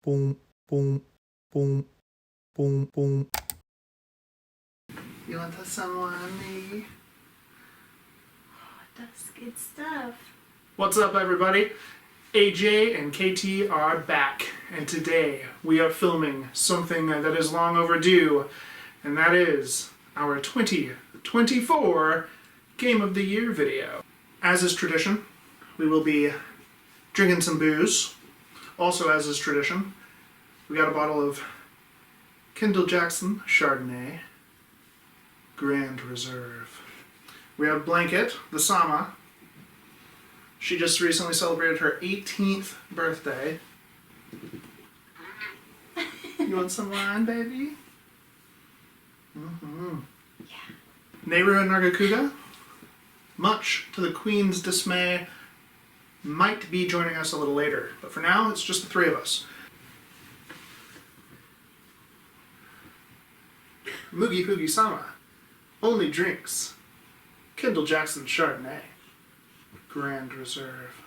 boom, boom, boom, boom, boom. You want to someone me? Oh, that's good stuff. What's up, everybody? AJ and KT are back, and today we are filming something that is long overdue, and that is our 2024 Game of the Year video. As is tradition, we will be drinking some booze. Also, as is tradition, we got a bottle of Kendall Jackson Chardonnay Grand Reserve. We have Blanket, the Sama. She just recently celebrated her 18th birthday. You want some wine, baby? Mm-hmm. Yeah. Nehru and Nargacuga, much to the Queen's dismay, might be joining us a little later, but for now, it's just the three of us. Moogie Poogie Sama only drinks Kendall Jackson Chardonnay Grand Reserve.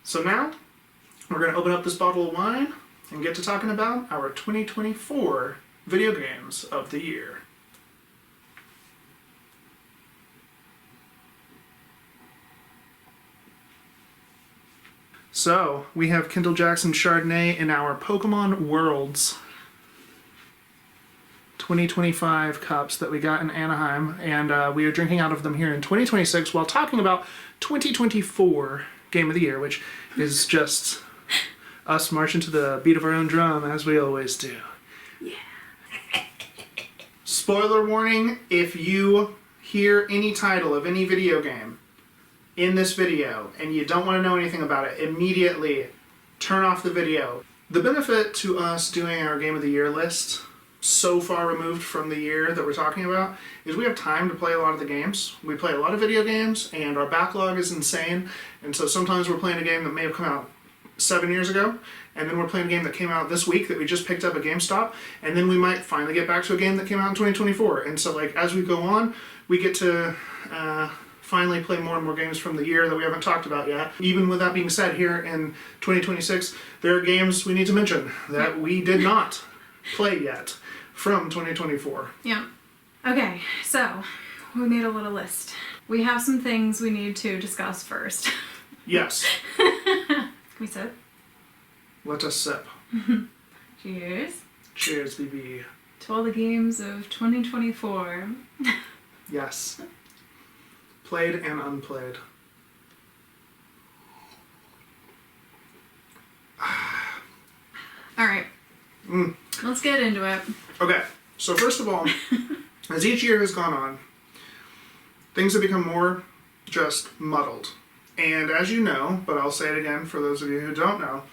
So now, we're going to open up this bottle of wine and get to talking about our 2024 video games of the year. So, we have Kendall Jackson Chardonnay in our Pokemon Worlds 2025 cups that we got in Anaheim, and we are drinking out of them here in 2026 while talking about 2024 Game of the Year, which is just us marching to the beat of our own drum, as we always do. Yeah. Spoiler warning, if you hear any title of any video game in this video and you don't want to know anything about it, immediately turn off the video. The benefit to us doing our Game of the Year list so far removed from the year that we're talking about is we have time to play a lot of the games. We play a lot of video games and our backlog is insane, and so sometimes we're playing a game that may have come out 7 years ago, and then we're playing a game that came out this week that we just picked up at GameStop, and then we might finally get back to a game that came out in 2024. And so, like, as we go on, we get to finally play more and more games from the year that we haven't talked about yet. Even with that being said, here in 2026, there are games we need to mention that we did not play yet from 2024. Yeah. Okay, so we made a little list. We have some things we need to discuss first. Yes. Can we sip? Let us sip. Cheers. Cheers, BB. To all the games of 2024. Yes. Played and unplayed. Alright. Let's get into it. Okay, so first of all, as each year has gone on, things have become more just muddled. And as you know, but I'll say it again for those of you who don't know,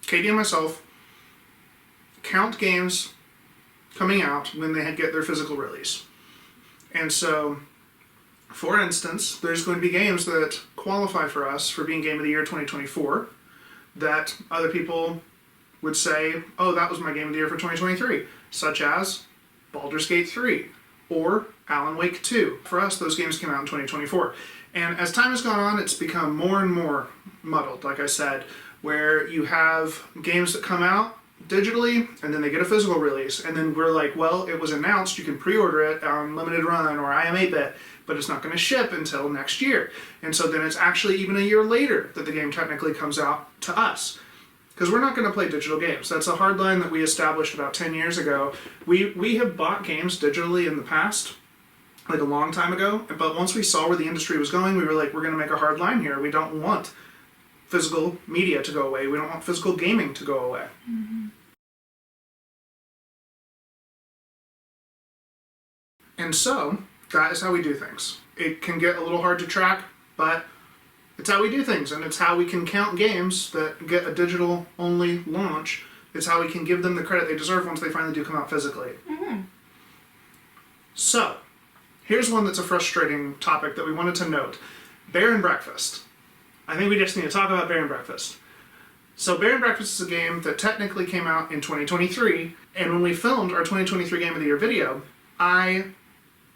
Katie and myself count games coming out when they get their physical release. And so, for instance, there's going to be games that qualify for us for being Game of the Year 2024 that other people would say, oh, that was my Game of the Year for 2023, such as Baldur's Gate 3 or Alan Wake 2. For us, those games came out in 2024. And as time has gone on, it's become more and more muddled, like I said, where you have games that come out digitally and then they get a physical release. And then we're like, well, it was announced, you can pre-order it on Limited Run or IM8-bit, but it's not going to ship until next year. And so then it's actually even a year later that the game technically comes out to us. Because we're not going to play digital games. That's a hard line that we established about 10 years ago. We have bought games digitally in the past, like a long time ago, but once we saw where the industry was going, we were like, we're going to make a hard line here. We don't want physical media to go away. We don't want physical gaming to go away. Mm-hmm. And so, that is how we do things. It can get a little hard to track, but it's how we do things, and it's how we can count games that get a digital-only launch. It's how we can give them the credit they deserve once they finally do come out physically. Mm-hmm. So, here's one that's a frustrating topic that we wanted to note. Bear and Breakfast. I think we just need to talk about Bear and Breakfast. So Bear and Breakfast is a game that technically came out in 2023, and when we filmed our 2023 Game of the Year video, I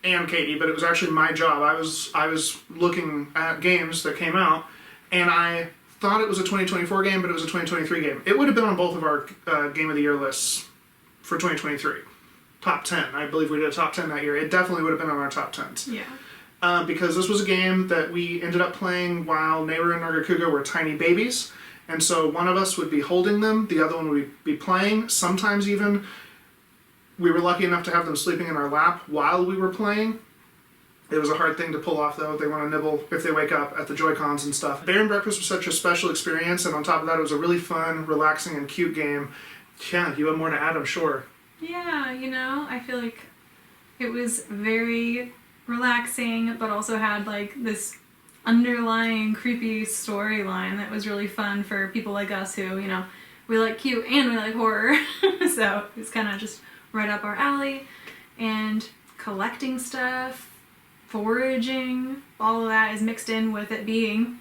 and Katie, but it was actually my job. I was looking at games that came out, and I thought it was a 2024 game, but it was a 2023 game. It would have been on both of our Game of the Year lists for 2023. Top 10. I believe we did a top 10 that year. It definitely would have been on our top 10s. Yeah. Because this was a game that we ended up playing while Neighbor and Nargacuga were tiny babies. And so one of us would be holding them, the other one would be playing. Sometimes even we were lucky enough to have them sleeping in our lap while we were playing. It was a hard thing to pull off, though. They want to nibble if they wake up at the Joy-Cons and stuff. Bear and Breakfast was such a special experience, and on top of that, it was a really fun, relaxing, and cute game. Yeah, you have more to add, I'm sure. Yeah, you know, I feel like it was very relaxing, but also had like this underlying creepy storyline that was really fun for people like us who, you know, we like cute and we like horror. So it was kind of just right up our alley. And collecting stuff, foraging, all of that is mixed in with it being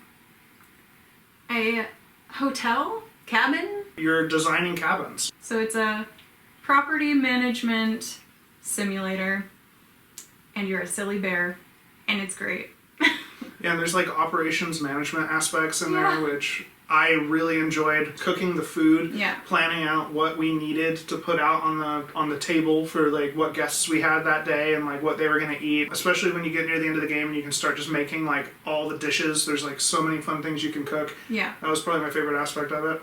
a hotel cabin. You're designing cabins. So it's a property management simulator, and you're a silly bear, and it's great. Yeah, and there's like operations management aspects in there, which I really enjoyed. Cooking the food, planning out what we needed to put out on the table for like what guests we had that day and like what they were gonna eat. Especially when you get near the end of the game and you can start just making like all the dishes. There's like so many fun things you can cook. Yeah. That was probably my favorite aspect of it.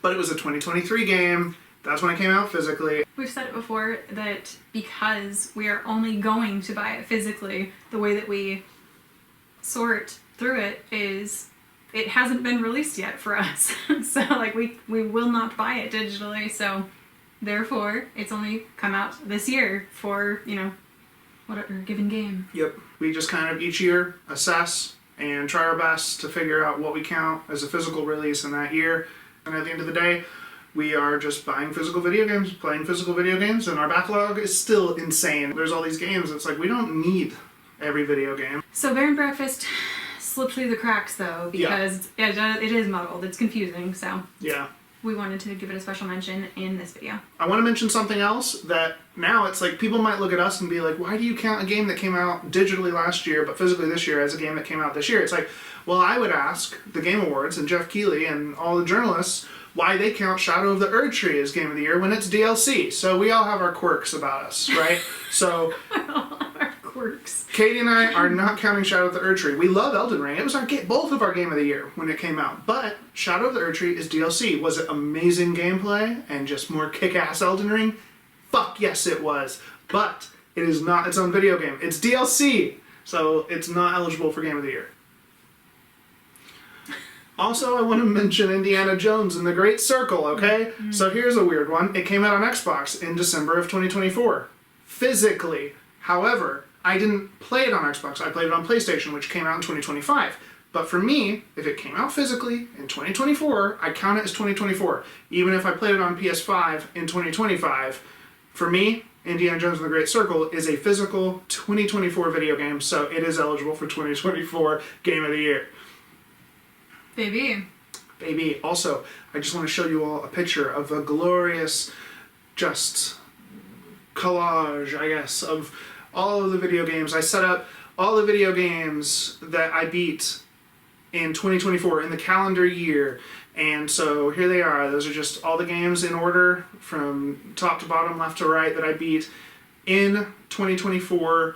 But it was a 2023 game. That's when it came out physically. We've said it before that because we are only going to buy it physically, the way that we sort through it is it hasn't been released yet for us. So like we will not buy it digitally, so therefore it's only come out this year for, you know, whatever given game. Yep. We just kind of each year assess and try our best to figure out what we count as a physical release in that year. And at the end of the day, we are just buying physical video games, playing physical video games, and our backlog is still insane. There's all these games, it's like we don't need every video game. So Bear and Breakfast slipped through the cracks though, because it is muddled, it's confusing, so yeah, we wanted to give it a special mention in this video. I want to mention something else that now it's like people might look at us and be like, why do you count a game that came out digitally last year but physically this year as a game that came out this year? It's like, well, I would ask the Game Awards and Jeff Keighley and all the journalists why they count Shadow of the Erdtree as Game of the Year when it's DLC. So we all have our quirks about us, right? So Our quirks. Katie and I are not counting Shadow of the Erdtree. We love Elden Ring. It was both of our Game of the Year when it came out. But Shadow of the Erdtree is DLC. Was it amazing gameplay and just more kick-ass Elden Ring? Fuck yes it was. But it is not its own video game. It's DLC. So it's not eligible for Game of the Year. Also, I want to mention Indiana Jones and the Great Circle, okay? Mm-hmm. So here's a weird one. It came out on Xbox in December of 2024. Physically. However, I didn't play it on Xbox. I played it on PlayStation, which came out in 2025. But for me, if it came out physically in 2024, I count it as 2024. Even if I played it on PS5 in 2025, for me, Indiana Jones and the Great Circle is a physical 2024 video game, so it is eligible for 2024 Game of the Year. Baby. Also, I just want to show you all a picture of a glorious, just collage, I guess, of all of the video games. I set up all the video games that I beat in 2024 in the calendar year. And so here they are. Those are just all the games in order from top to bottom, left to right that I beat in 2024.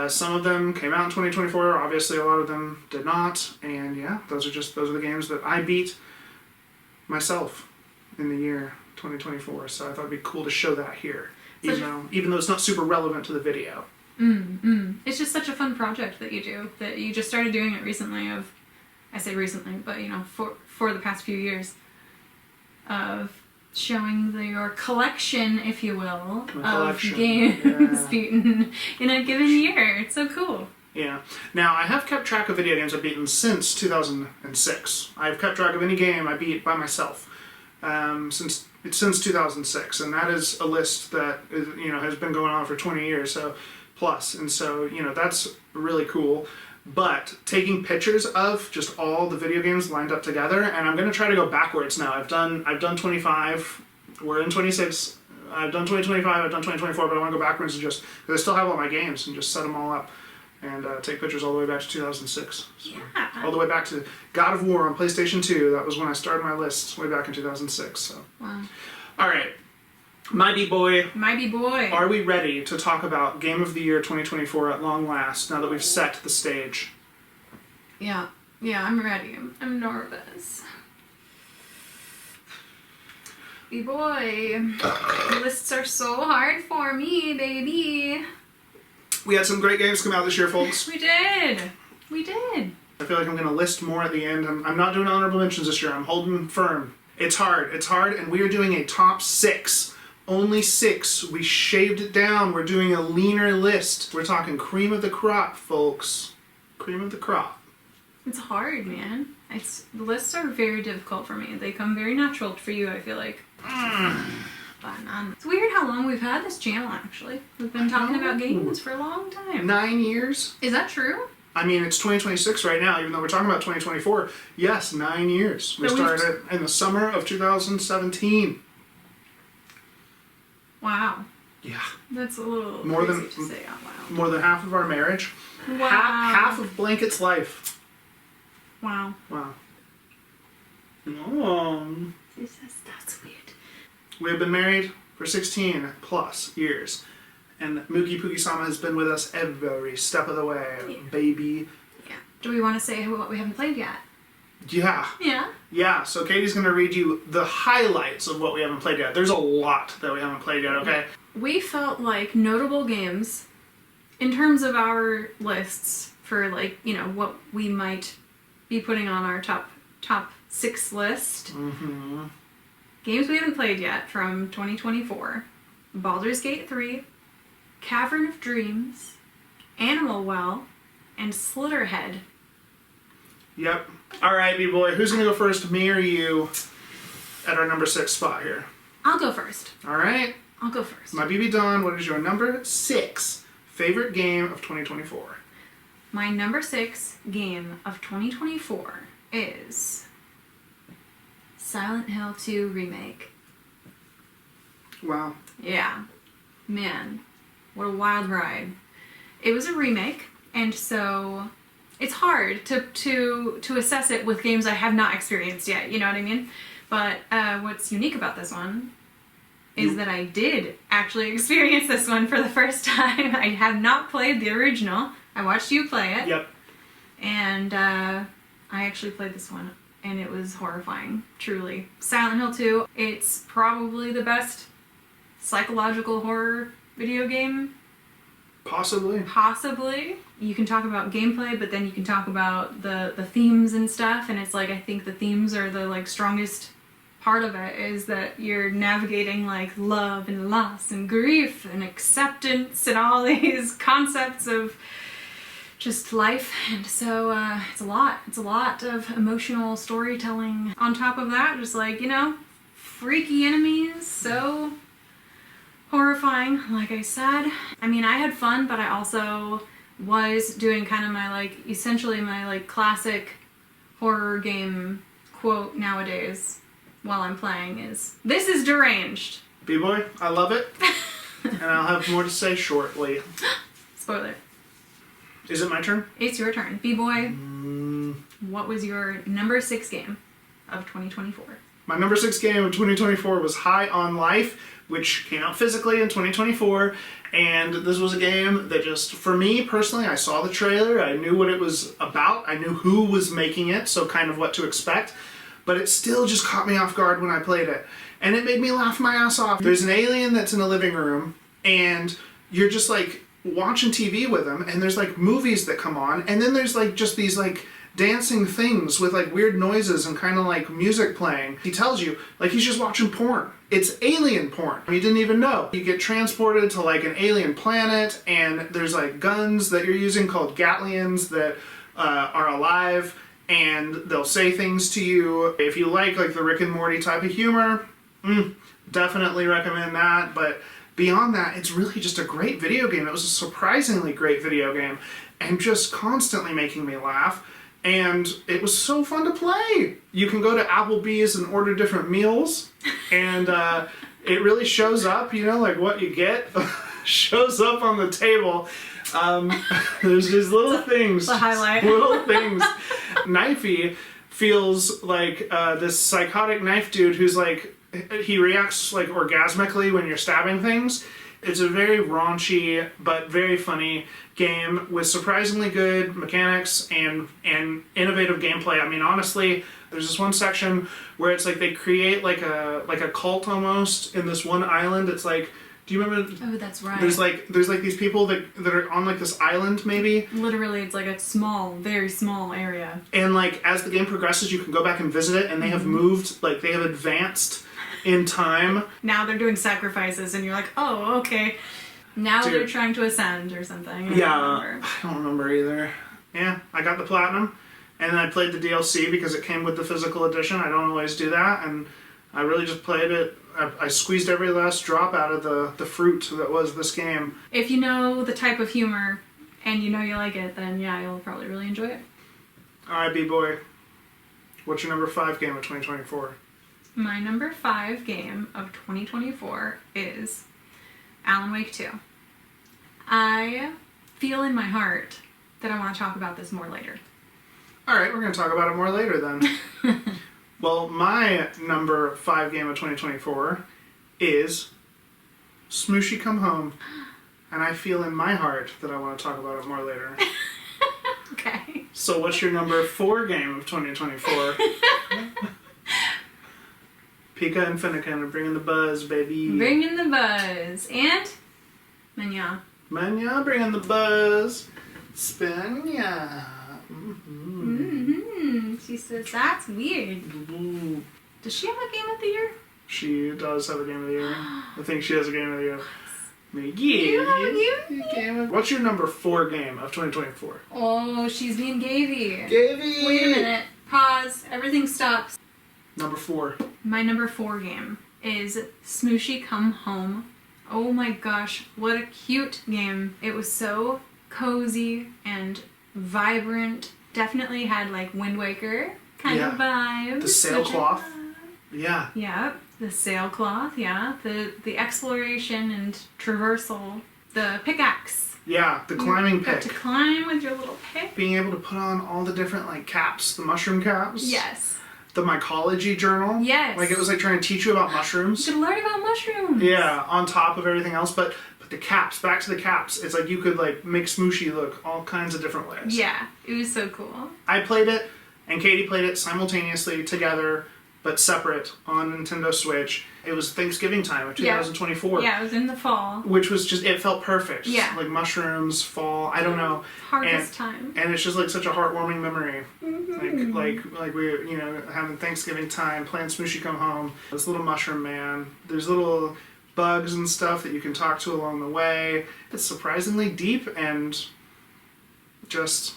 Some of them came out in 2024, obviously a lot of them did not, and yeah, those are the games that I beat myself in the year 2024, so I thought it'd be cool to show that here, even though it's not super relevant to the video. It's just such a fun project that you just started doing it recently I say recently, but you know, for the past few years, of showing your collection, if you will, of games beaten in a given year. It's so cool. Yeah. Now, I have kept track of video games I've beaten since 2006. I've kept track of any game I beat by myself since 2006, and that is a list that has been going on for 20 years plus, and so that's really cool. But taking pictures of just all the video games lined up together, and I'm going to try to go backwards now. I've done 25, we're in 26, I've done 2025, I've done 2024, but I want to go backwards and just, because I still have all my games, and just set them all up and take pictures all the way back to 2006. So, Yeah. all the way back to God of War on PlayStation 2. That was when I started my list way back in 2006. So. Wow. All right. My B-Boy. My B-Boy. Are we ready to talk about Game of the Year 2024 at long last, now that we've set the stage? Yeah. Yeah, I'm ready. I'm nervous. B-Boy. Lists are so hard for me, baby. We had some great games come out this year, folks. We did. We did. I feel like I'm going to list more at the end. I'm not doing honorable mentions this year. I'm holding firm. It's hard, and we are doing a top 6. Only 6. We shaved it down. We're doing a leaner list. We're talking cream of the crop, folks. Cream of the crop. It's hard, man. The lists are very difficult for me. They come very natural for you, I feel like. But it's weird how long we've had this channel, actually. We've been talking about games for a long time. 9 years? Is that true? I mean, it's 2026 right now, even though we're talking about 2024. Yes, 9 years. We started in the summer of 2017. Wow. Yeah. That's a little More crazy than- to say out loud. More than half of our marriage. Wow. Half of Blanket's life. Wow. Wow. Oh. That's weird. We have been married for 16 plus years. And Mookie Pookie-sama has been with us every step of the way, baby. Yeah. Do we want to say what we haven't played yet? Yeah. Yeah. Yeah, so Katie's going to read you the highlights of what we haven't played yet. There's a lot that we haven't played yet, okay? We felt like notable games, in terms of our lists for, like, you know, what we might be putting on our top 6 list. Mm-hmm. Games we haven't played yet from 2024. Baldur's Gate 3, Cavern of Dreams, Animal Well, and Slitterhead. Yep. All right, B-Boy, who's going to go first, me or you, at our number 6 spot here? I'll go first. All right. I'll go first. My BB Dawn, what is your number 6 favorite game of 2024? My number 6 game of 2024 is Silent Hill 2 Remake. Wow. Yeah. Man, what a wild ride. It was a remake, and so it's hard to assess it with games I have not experienced yet, you know what I mean? But what's unique about this one is that I did actually experience this one for the first time. I have not played the original. I watched you play it. Yep. And I actually played this one, and it was horrifying, truly. Silent Hill 2, it's probably the best psychological horror video game. Possibly. Possibly. You can talk about gameplay, but then you can talk about the themes and stuff, and it's like, I think the themes are the, like, strongest part of it, is that you're navigating, like, love and loss and grief and acceptance and all these concepts of just life. And so it's a lot of emotional storytelling. On top of that, just, like, you know, freaky enemies, so horrifying, like I said. I mean, I had fun, but I also was doing kind of my, like, essentially my, like, classic horror game quote nowadays while I'm playing is, "This is deranged." B-Boy, I love it. And I'll have more to say shortly. Spoiler. Is it my turn? It's your turn. B-Boy, what was your number 6 game of 2024? My number 6 game of 2024 was High on Life, which came out physically in 2024. And this was a game that just, for me personally, I saw the trailer, I knew what it was about, I knew who was making it, so kind of what to expect. But it still just caught me off guard when I played it. And it made me laugh my ass off. There's an alien that's in a living room, and you're just, like, watching TV with him, and there's, like, movies that come on, and then there's, like, just these, like, dancing things with, like, weird noises and kind of, like, music playing. He tells you, like, he's just watching porn. It's alien porn. You didn't even know. You get transported to, like, an alien planet, and there's, like, guns that you're using called Gatlians that are alive, and they'll say things to you. If you like the Rick and Morty type of humor, definitely recommend that. But beyond that, it's really just a great video game. It was a surprisingly great video game, and just constantly making me laugh. And it was so fun to play. You can go to Applebee's and order different meals, and it really shows up, you know, like what you get shows up on the table. There's just little things. The highlight. Little things. Knifey feels like this psychotic knife dude who's like, he reacts like orgasmically when you're stabbing things. It's a very raunchy but very funny game with surprisingly good mechanics and innovative gameplay. I mean, honestly, there's this one section where it's like they create like a cult almost in this one island. It's like, do you remember? Oh, that's right. There's like these people that are on like this island maybe. Literally, it's like a small, very small area. And like as the game progresses, you can go back and visit it, and they have moved, like they have advanced in time. Now they're doing sacrifices, and you're like, oh, okay. Now Dude. they're trying to ascend or something. I don't remember either. Yeah, I got the platinum, and then I played the DLC because it came with the physical edition. I don't always do that, and I really just played it. I squeezed every last drop out of the fruit that was this game. If you know the type of humor and you know you like it, then yeah, you'll probably really enjoy it. Alright, B-Boy. What's your number 5 game of 2024? My number 5 game of 2024 is Alan Wake 2. I feel in my heart that I want to talk about this more later. Alright, we're going to talk about it more later then. Well, my number 5 game of 2024 is Smooshy Come Home. And I feel in my heart that I want to talk about it more later. Okay. So what's your number 4 game of 2024? Pika and Finnegan are bringing the buzz, baby. Bringing the buzz. And Manya. Manya bringing the buzz. Spania. Mm-hmm. She says, that's weird. Ooh. Does she have a game of the year? She does have a game of the year. I think she has a game of the year. You have a game of What's your number 4 game of 2024? Oh, she's being gavy. Gavy! Wait a minute. Pause. Everything stops. Number 4. My number 4 game is Smooshy Come Home. Oh my gosh, what a cute game. It was so cozy and vibrant. Definitely had like Wind Waker kind of vibes. The sailcloth. Yeah. Yeah, the sailcloth, yeah. The exploration and traversal. The pickaxe. Yeah, the climbing You got pick. to climb with your little pick. Being able to put on all the different like caps, the mushroom caps. Yes. The mycology journal. Yes. Like it was like trying to teach you about mushrooms. You could learn about mushrooms. Yeah, on top of everything else, but the caps, back to the caps. It's like you could like make Smooshy look all kinds of different ways. Yeah, it was so cool. I played it, and Katie played it simultaneously together, but separate on Nintendo Switch. It was Thanksgiving time of 2024. Yeah, it was in the fall. Which was just, it felt perfect. Yeah. Like mushrooms, fall, I don't know. Harvest time. And it's just like such a heartwarming memory. Mm-hmm. Like we, you know, having Thanksgiving time, playing Smooshy Come Home. This little mushroom man. There's little bugs and stuff that you can talk to along the way. It's surprisingly deep and just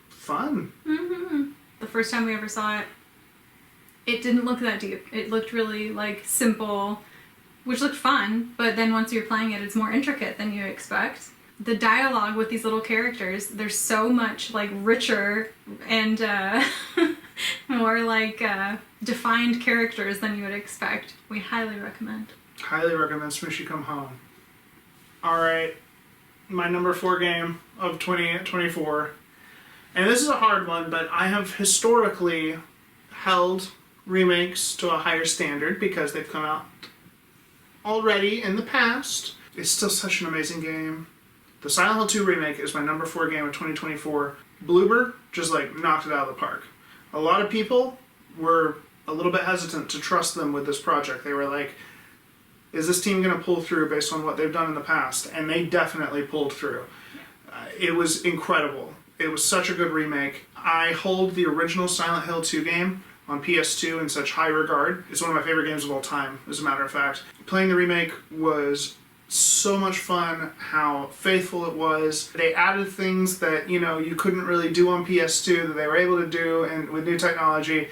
fun. Mm-hmm. The first time we ever saw it, it didn't look that deep. It looked really like simple, which looked fun, but then once you're playing it, it's more intricate than you expect. The dialogue with these little characters, they're so much like richer and more like defined characters than you would expect. We highly recommend. Highly recommend Smooshy Come Home. Alright, my number 4 game of 2024. And this is a hard one, but I have historically held remakes to a higher standard because they've come out already in the past. It's still such an amazing game. The Silent Hill 2 remake is my number 4 game of 2024. Bloober just like knocked it out of the park. A lot of people were a little bit hesitant to trust them with this project. They were like, is this team going to pull through based on what they've done in the past? And they definitely pulled through. It was incredible. It was such a good remake. I hold the original Silent Hill 2 game on PS2 in such high regard. It's one of my favorite games of all time, as a matter of fact. Playing the remake was so much fun, how faithful it was. They added things that, you know, you couldn't really do on PS2 that they were able to do and with new technology.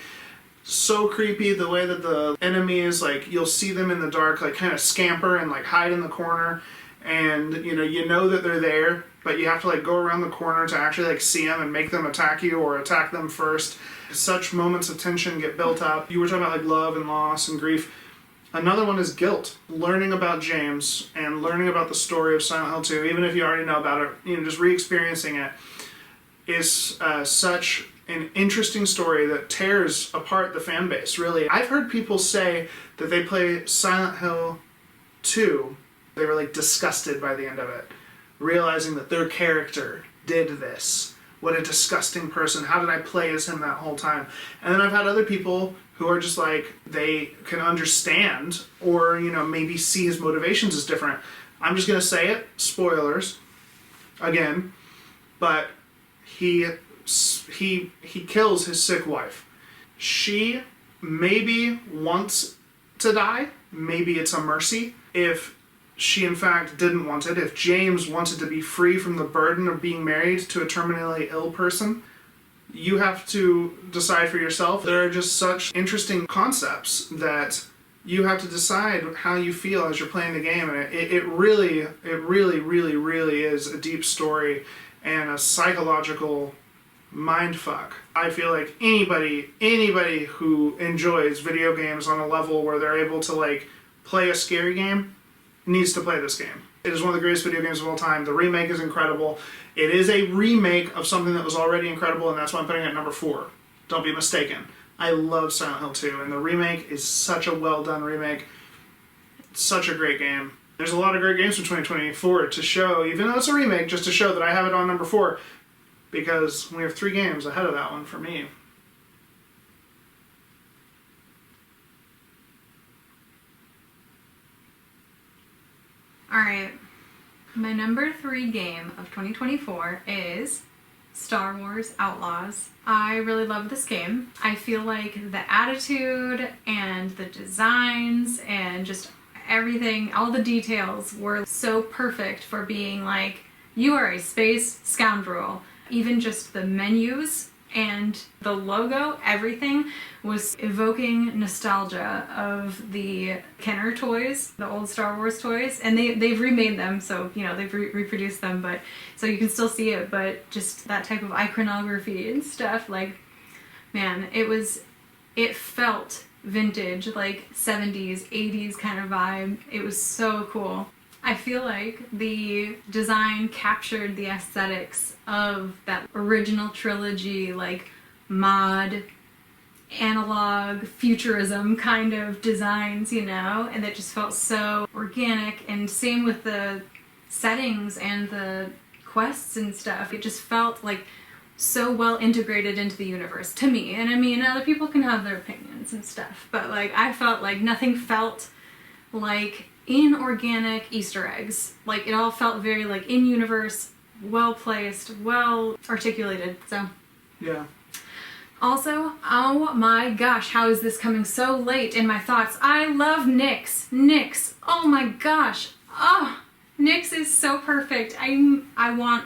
So creepy the way that the enemies, like, you'll see them in the dark, like, kind of scamper and, like, hide in the corner. And, you know that they're there, but you have to, like, go around the corner to actually, like, see them and make them attack you or attack them first. Such moments of tension get built up. You were talking about, like, love and loss and grief. Another one is Guilt. Learning about James and learning about the story of Silent Hill 2, even if you already know about it, just re-experiencing it, is such an interesting story that tears apart the fan base, really. I've heard people say that they play Silent Hill 2, they were like disgusted by the end of it, realizing that their character did this. What a disgusting person. How did I play as him that whole time? And then I've had other people who are just like, they can understand or, maybe see his motivations as different. I'm just going to say it, spoilers, again, but he kills his sick wife. She maybe wants to die. Maybe it's a mercy. If she in fact didn't want it, if James wanted to be free from the burden of being married to a terminally ill person, you have to decide for yourself. There are just such interesting concepts that you have to decide how you feel as you're playing the game, and it really is a deep story and a psychological mindfuck. I feel like anybody who enjoys video games on a level where they're able to like play a scary game needs to play this game. It is one of the greatest video games of all time. The remake is incredible. It is a remake of something that was already incredible, and that's why I'm putting it at number 4. Don't be mistaken. I love Silent Hill 2, and the remake is such a well-done remake. It's such a great game. There's a lot of great games from 2024 to show, even though it's a remake, just to show that I have it on number 4, because we have 3 games ahead of that one for me. Alright, my number 3 game of 2024 is Star Wars Outlaws. I really love this game. I feel like the attitude and the designs and just everything, all the details were so perfect for being like, you are a space scoundrel. Even just the menus and the logo, everything was evoking nostalgia of the Kenner toys, the old Star Wars toys, and they've remade them, so they've reproduced them, but so you can still see it, but just that type of iconography and stuff, like, man, it felt vintage, like 70s, 80s kind of vibe. It was so cool. I feel like the design captured the aesthetics of that original trilogy, like mod, analog, futurism kind of designs, and it just felt so organic, and same with the settings and the quests and stuff. It just felt like so well integrated into the universe to me. And I mean, other people can have their opinions and stuff, but like I felt like nothing felt like inorganic Easter eggs. Like it all felt very like in universe, well placed, well articulated. So yeah. Also, oh my gosh, how is this coming so late in my thoughts? I love Nyx. Nyx. Oh my gosh. Oh, Nyx is so perfect. I want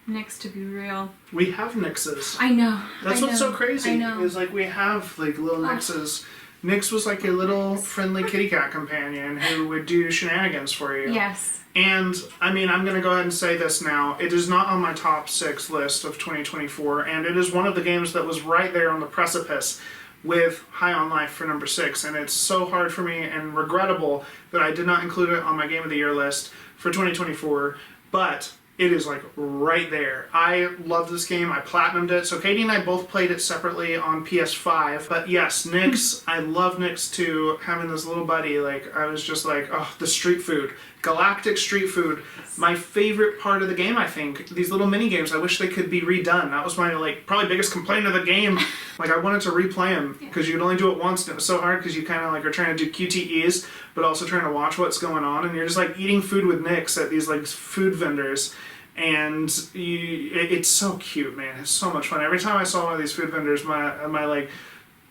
Nyx to be real. We have Nyxes. I know. That's what's so crazy. I know. Is like we have like little Nyxes. Nyx was like a little friendly kitty cat companion who would do shenanigans for you. Yes. And, I mean, I'm going to go ahead and say this now. It is not on my top 6 list of 2024, and it is one of the games that was right there on the precipice with High on Life for number 6, and it's so hard for me and regrettable that I did not include it on my Game of the Year list for 2024, but it is like right there. I love this game. I platinumed it. So Katie and I both played it separately on PS5. But yes, Nyx, I love Nyx too. Having this little buddy, like I was just like, oh, the street food. Galactic street food. My favorite part of the game, I think. These little mini games, I wish they could be redone. That was my like probably biggest complaint of the game. Like I wanted to replay them because you could only do it once and it was so hard because you kind of like are trying to do QTEs but also trying to watch what's going on, and you're just like eating food with Nyx at these like food vendors. And it's so cute, man. It's so much fun. Every time I saw one of these food vendors, my like,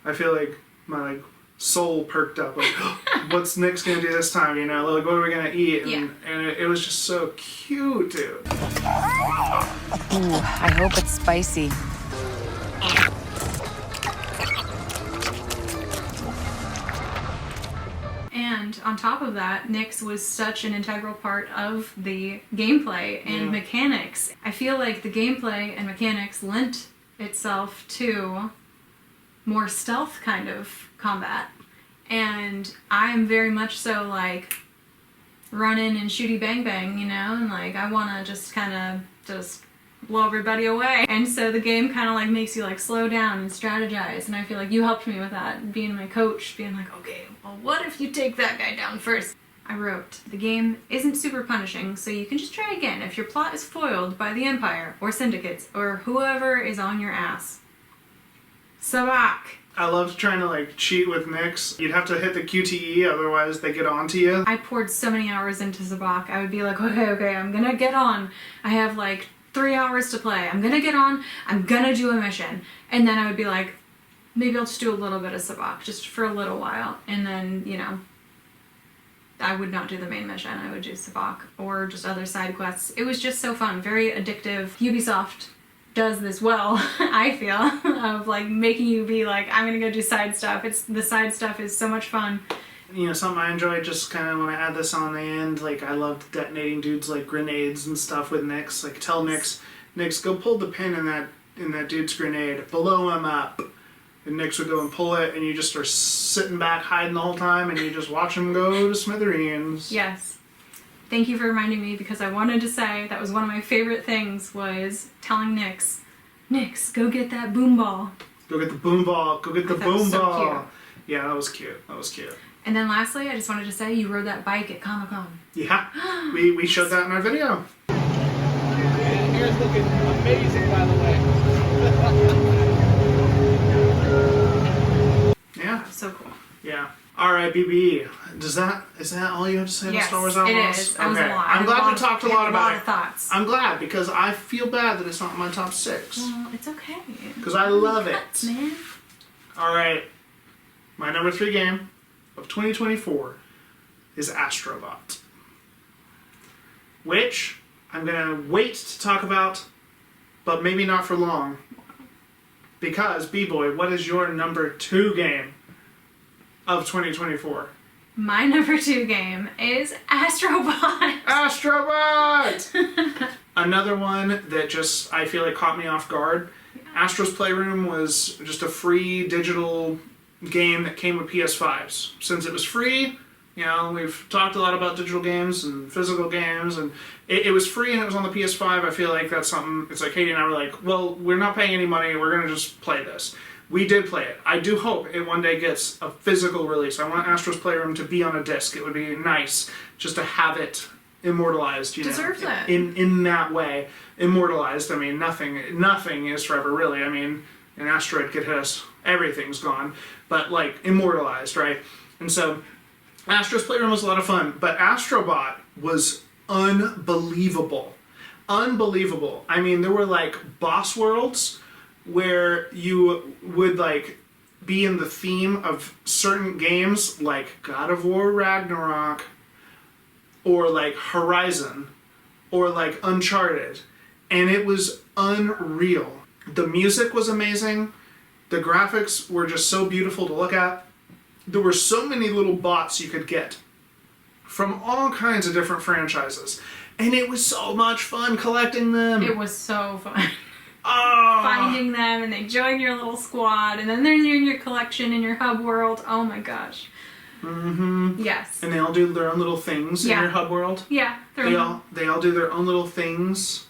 I feel like my like soul perked up. Like, what's Nyx gonna do this time? You know, like what are we gonna eat? And it was just so cute, dude. Ooh, I hope it's spicy. And on top of that, Nyx was such an integral part of the gameplay and mechanics. I feel like the gameplay and mechanics lent itself to more stealth kind of combat. And I'm very much so like running and shooty bang bang, you know, and like I want to just kind of just blow everybody away. And so the game kind of like makes you like slow down and strategize, and I feel like you helped me with that, being my coach, being like, okay, well, what if you take that guy down first? I wrote, the game isn't super punishing, so you can just try again if your plot is foiled by the Empire or syndicates or whoever is on your ass. Sabak. I loved trying to like cheat with Nyx. You'd have to hit the QTE, otherwise they get onto you. I poured so many hours into Sabak. I would be like, okay, I'm gonna get on. I have like 3 hours to play. I'm gonna get on. I'm gonna do a mission. And then I would be like, maybe I'll just do a little bit of Sabak, just for a little while. And then, you know, I would not do the main mission. I would do Sabak or just other side quests. It was just so fun, very addictive. Ubisoft does this well, I feel, of like making you be like, I'm gonna go do side stuff. The side stuff is so much fun. You know, something I enjoyed just kind of when I had this on the end, like I loved detonating dudes like grenades and stuff with Nyx. Like tell Nyx, go pull the pin in that dude's grenade, blow him up. And Nyx would go and pull it, and you just are sitting back hiding the whole time, and you just watch him go to smithereens. Yes. Thank you for reminding me, because I wanted to say that was one of my favorite things, was telling Nyx, go get that boom ball. Go get the boom ball. Go get the boom so ball. Cute. Yeah, that was cute. That was cute. And then lastly, I just wanted to say you rode that bike at Comic-Con. Yeah, we showed that in our video. And hair's looking amazing, by the way. Yeah. So cool. Yeah. All right, BB. Is that all you have to say about Star Wars Outlaws? It is. That was a lot. I'm glad we talked a lot about it. Of thoughts. I'm glad, because I feel bad that it's not in my top 6. Well, it's okay. Because I love it. Man. All right. My number 3 game of 2024 is Astrobot, which I'm going to wait to talk about, but maybe not for long. Because, B-Boy, what is your number 2 game of 2024? My number 2 game is Astrobot. Astrobot! Another one that just, I feel like, caught me off guard. Astro's Playroom was just a free digital game that came with PS5s. Since it was free, you know, we've talked a lot about digital games and physical games, and it was free and it was on the PS5. I feel like that's something, it's like Katie and I were like, well, we're not paying any money, we're going to just play this. We did play it. I do hope it one day gets a physical release. I want Astro's Playroom to be on a disc. It would be nice just to have it immortalized, you know. Deserves it. In that way. Immortalized. I mean, nothing is forever, really. I mean, an asteroid could hit us, everything's gone. But, like, immortalized, right? And so, Astro's Playroom was a lot of fun, but Astrobot was unbelievable. Unbelievable. I mean, there were, like, boss worlds where you would, like, be in the theme of certain games, like God of War Ragnarok, or, like, Horizon, or, like, Uncharted, and it was unreal. The music was amazing. The graphics were just so beautiful to look at. There were so many little bots you could get from all kinds of different franchises. And it was so much fun collecting them. It was so fun. Oh. Finding them, and they join your little squad, and then they're in your collection in your hub world. Oh my gosh. Mm-hmm. Yes. And they all do their own little things in your hub world. Yeah. They all do their own little things.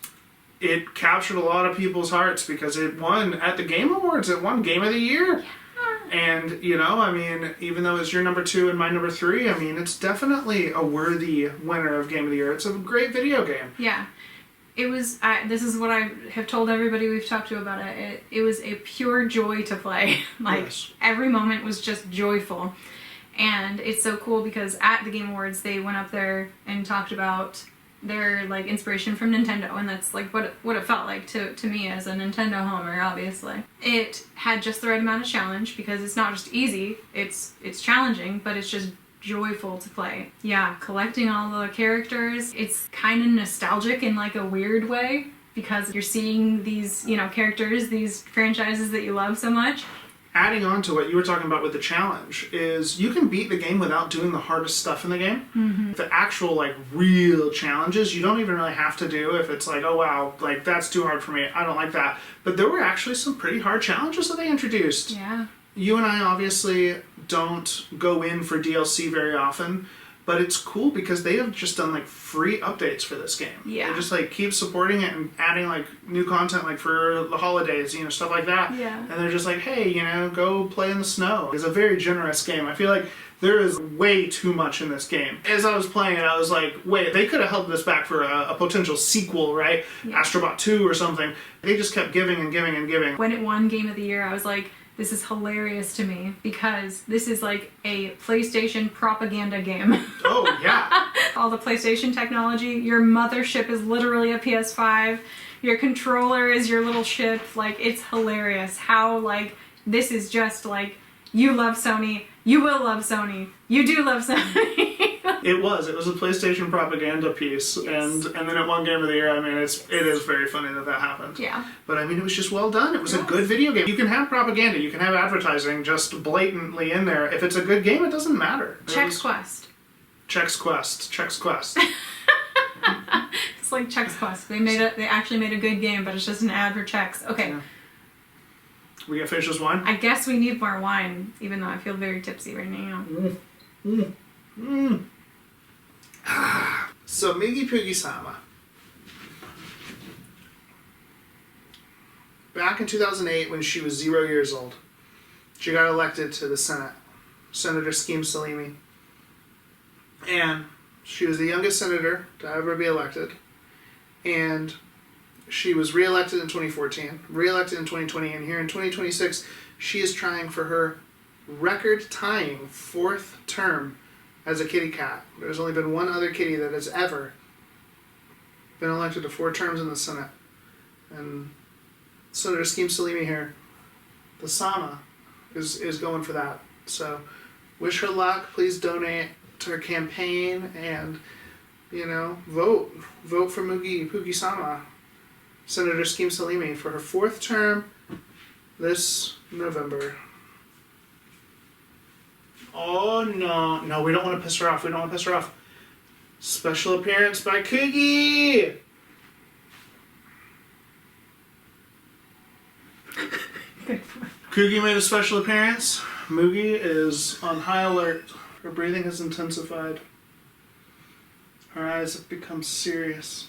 It captured a lot of people's hearts because it won at the Game Awards. It won Game of the Year. Yeah. And, you know, I mean, even though it's your number 2 and my number 3, I mean, it's definitely a worthy winner of Game of the Year. It's a great video game. Yeah. It was, this is what I have told everybody we've talked to about it. It was a pure joy to play. Like, yes. Every moment was just joyful. And it's so cool because at the Game Awards, they went up there and talked about their, like, inspiration from Nintendo, and that's, like, what it felt like to me as a Nintendo homer, obviously. It had just the right amount of challenge, because it's not just easy, it's challenging, but it's just joyful to play. Yeah, collecting all the characters, it's kind of nostalgic in, like, a weird way, because you're seeing these, you know, characters, these franchises that you love so much. Adding on to what you were talking about with the challenge is you can beat the game without doing the hardest stuff in the game. Mm-hmm. The actual, like, real challenges, you don't even really have to do if it's like, oh wow, like, that's too hard for me, I don't like that. But there were actually some pretty hard challenges that they introduced. Yeah. you and I obviously don't go in for DLC very often, but it's cool because they have just done like free updates for this game. Yeah. They just like keep supporting it and adding like new content like for the holidays, you know, stuff like that. Yeah. And they're just like, hey, you know, go play in the snow. It's a very generous game. I feel like there is way too much in this game. As I was playing it, I was like, wait, they could have held this back for a potential sequel, right? Yeah. Astrobot 2 or something. They just kept giving and giving and giving. When it won Game of the Year, I was like, this is hilarious to me because this is like a PlayStation propaganda game. Oh, yeah. All the PlayStation technology, your mothership is literally a PS5, your controller is your little ship. Like, it's hilarious how, like, this is just like, you love Sony, you will love Sony, you do love Sony. It was a PlayStation propaganda piece, Yes. and then it won Game of the Year. I mean, it is very funny that happened. Yeah. But I mean, it was just well done. It was a Yes. good video game. You can have propaganda, you can have advertising just blatantly in there. If it's a good game, it doesn't matter. Chex Quest. Chex Quest. It's like Chex Quest. They actually made a good game, but it's just an ad for Chex. Okay. Yeah. We get fish as wine? I guess we need more wine, even though I feel very tipsy right now. So, Migi Pugi-sama. Back in 2008, when she was 0 years old, she got elected to the Senate. Senator Skeem Salimi. And she was the youngest senator to ever be elected. And she was re-elected in 2014, re-elected in 2020, and here in 2026, she is trying for her record-tying 4th term as a kitty cat. There's only been one other kitty that has ever been elected to 4 terms in the Senate. And Senator Skeem Salimi here, the Sama, is going for that. So, wish her luck. Please donate to her campaign and, you know, vote. Vote for Mugi Pugi-sama, Senator Skeem Salimi, for her 4th term this November. Oh, no. No, we don't want to piss her off. Special appearance by Coogie! Coogie made a special appearance. Mugi is on high alert. Her breathing has intensified. Her eyes have become serious.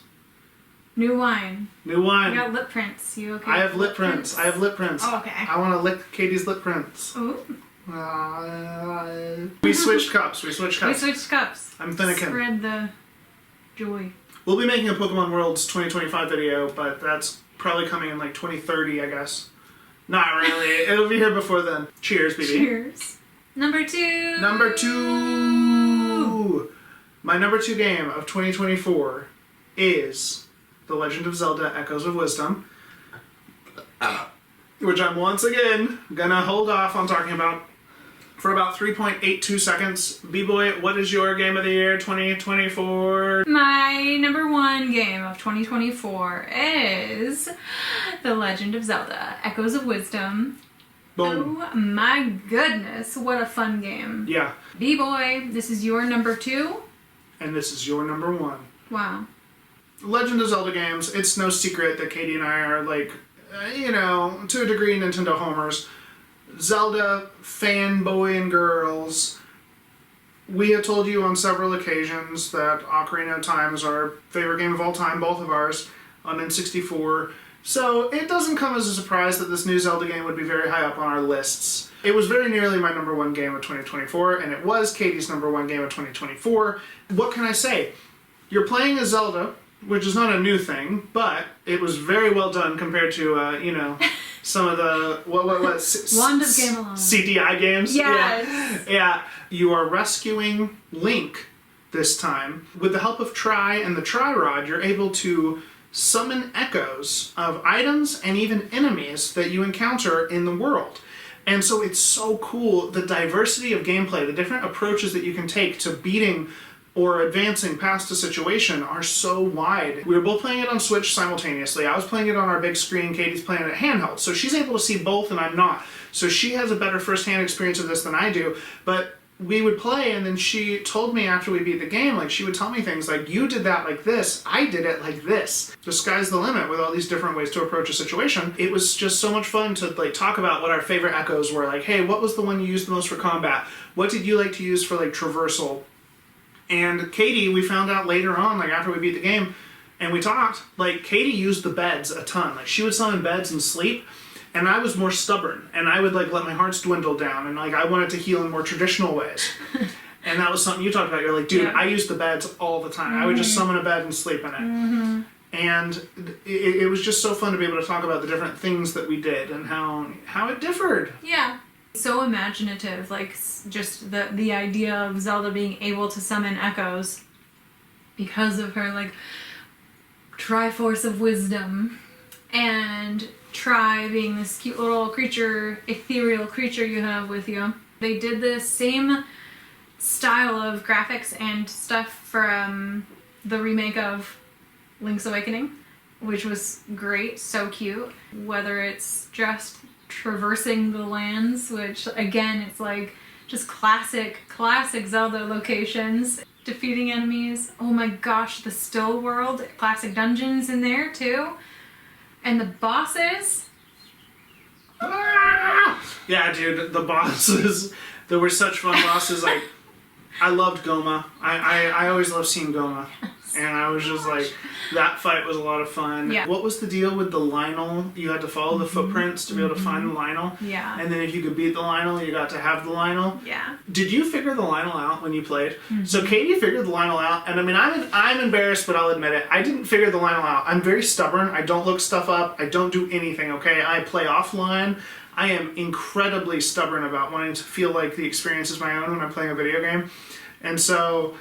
New wine. New wine. You got lip prints. You okay? I have lip prints. Oh, okay. I want to lick Katie's lip prints. Ooh. We switched cups. We switched cups. I'm Finnegan. Spread the joy. We'll be making a Pokemon Worlds 2025 video, but that's probably coming in like 2030, I guess. Not really. It'll be here before then. Cheers, BB. Cheers. Number 2. Number 2. My number 2 game of 2024 is The Legend of Zelda: Echoes of Wisdom, which I'm once again gonna hold off on talking about for about 3.82 seconds. B-Boy, what is your game of the year 2024? My number 1 game of 2024 is The Legend of Zelda: Echoes of Wisdom. Boom. Oh my goodness, what a fun game. Yeah. B-Boy, this is your number 2? And this is your number 1. Wow. Legend of Zelda games, it's no secret that Katie and I are like, you know, to a degree, Nintendo homers. Zelda fanboy and girls. We have told you on several occasions that Ocarina of Time is our favorite game of all time, both of ours, on N64. So it doesn't come as a surprise that this new Zelda game would be very high up on our lists. It was very nearly my number 1 game of 2024, and it was Katie's number 1 game of 2024. What can I say? You're playing as Zelda, which is not a new thing, but it was very well done compared to, you know, some of the, Wanda's Game Alone. CDI games. Yes. Yeah. You are rescuing Link this time. With the help of Tri and the Tri-Rod, you're able to summon echoes of items and even enemies that you encounter in the world. And so it's so cool, the diversity of gameplay, the different approaches that you can take to beating or advancing past a situation are so wide. We were both playing it on Switch simultaneously. I was playing it on our big screen, Katie's playing it handheld. So she's able to see both and I'm not. So she has a better first-hand experience of this than I do. But we would play, and then she told me after we beat the game, like, she would tell me things like, you did that like this, I did it like this. The sky's the limit with all these different ways to approach a situation. It was just so much fun to, like, talk about what our favorite echoes were. Like, hey, what was the one you used the most for combat? What did you like to use for, like, traversal? And Katie, we found out later on, like, after we beat the game, and we talked, like, Katie used the beds a ton. Like, she would summon beds and sleep, and I was more stubborn, and I would, like, let my hearts dwindle down, and, like, I wanted to heal in more traditional ways. And that was something you talked about. You're like, dude, yeah. I use the beds all the time. I would just summon a bed and sleep in it. And it was just so fun to be able to talk about the different things that we did and how it differed. Yeah. So imaginative, like, just the idea of Zelda being able to summon echoes because of her, like, Triforce of Wisdom, and Tri being this cute little creature, ethereal creature you have with you. They did the same style of graphics and stuff for the remake of Link's Awakening, which was great, so cute. Whether it's just traversing the lands, which again, it's like just classic Zelda locations. Defeating enemies. Oh my gosh, the Still World, classic dungeons in there too. And the bosses. Yeah, dude, the bosses. There were such fun bosses. Like, I loved Goma. I always loved seeing Goma. And I was just like, that fight was a lot of fun. Yeah. What was the deal with the Lionel? You had to follow the footprints to be able to find the Lionel. Yeah. And then if you could beat the Lionel, you got to have the Lionel. Yeah. Did you figure the Lionel out when you played? So Katie figured the Lionel out, and I mean, I'm embarrassed, but I'll admit it. I didn't figure the Lionel out. I'm very stubborn. I don't look stuff up. I don't do anything, okay? I play offline. I am incredibly stubborn about wanting to feel like the experience is my own when I'm playing a video game. And so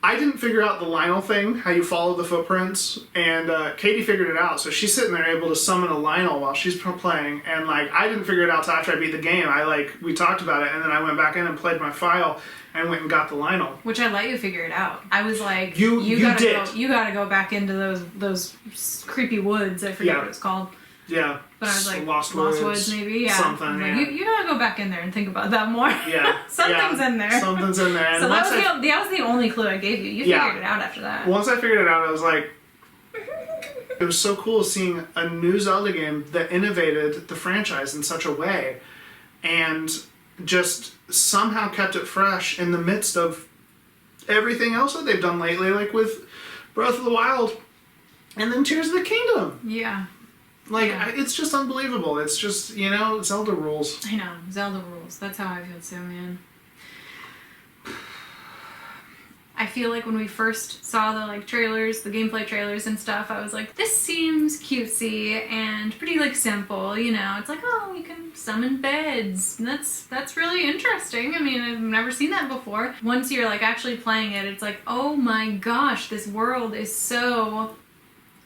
I didn't figure out the Lionel thing, how you follow the footprints, and Katie figured it out. So she's sitting there able to summon a Lionel while she's playing, and like I didn't figure it out till after I beat the game. We talked about it, and then I went back in and played my file and went and got the Lionel. Which I let you figure it out. I was like, you gotta go back into those creepy woods. I forget what it's called. Yeah. But I was like, Lost Woods, maybe, yeah. Something, like, yeah. You gotta go back in there and think about that more. Yeah. Something's in there. Something's in there. And so that was the only clue I gave you. You figured it out after that. Once I figured it out, I was like, it was so cool seeing a new Zelda game that innovated the franchise in such a way and just somehow kept it fresh in the midst of everything else that they've done lately, like with Breath of the Wild and then Tears of the Kingdom. Yeah. Like, it's just unbelievable. It's just, Zelda rules. I know. Zelda rules. That's how I feel too, man. I feel like when we first saw the, trailers, the gameplay trailers and stuff, I was like, this seems cutesy and pretty, simple, It's like, oh, you can summon beds. That's really interesting. I mean, I've never seen that before. Once you're, actually playing it, it's like, oh my gosh, this world is so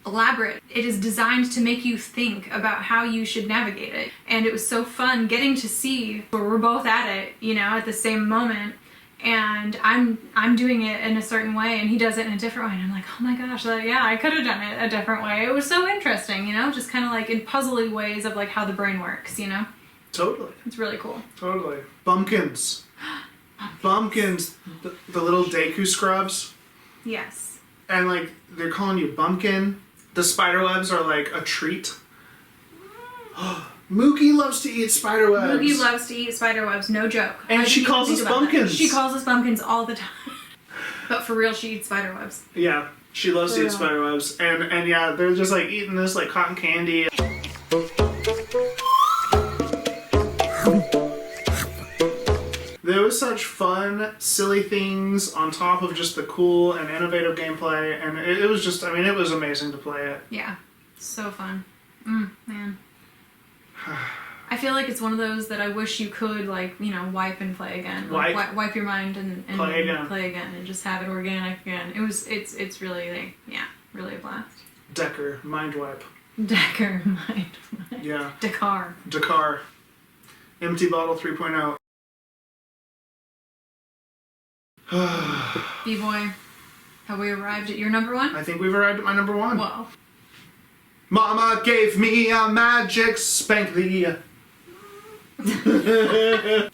elaborate. It is designed to make you think about how you should navigate it. And it was so fun getting to see where we're both at it, at the same moment. And I'm doing it in a certain way and he does it in a different way. And I'm like, oh my gosh, I could have done it a different way. It was so interesting, just kind of in puzzly ways of how the brain works, Totally. It's really cool. Totally. Bumpkins. Bumpkins. The little Deku scrubs. Yes. And they're calling you Bumpkin. The spiderwebs are a treat. Mookie loves to eat spiderwebs. Mookie loves to eat spiderwebs, no joke. And she calls us bumpkins. She calls us bumpkins all the time. But for real, she eats spiderwebs. Yeah, she loves to eat spiderwebs. And yeah, they're just eating this cotton candy. There was such fun, silly things on top of just the cool and innovative gameplay, and it was just, it was amazing to play it. Yeah, so fun. Man. I feel like it's one of those that I wish you could, wipe and play again. Wipe your mind and play again and just have it organic again. It's really, really a blast. Decker, mind wipe. Decker, mind wipe. Yeah. Dakar. Empty bottle 3.0. B-boy, have we arrived at your number one? I think we've arrived at my number one. Whoa. Mama gave me a magic spankly.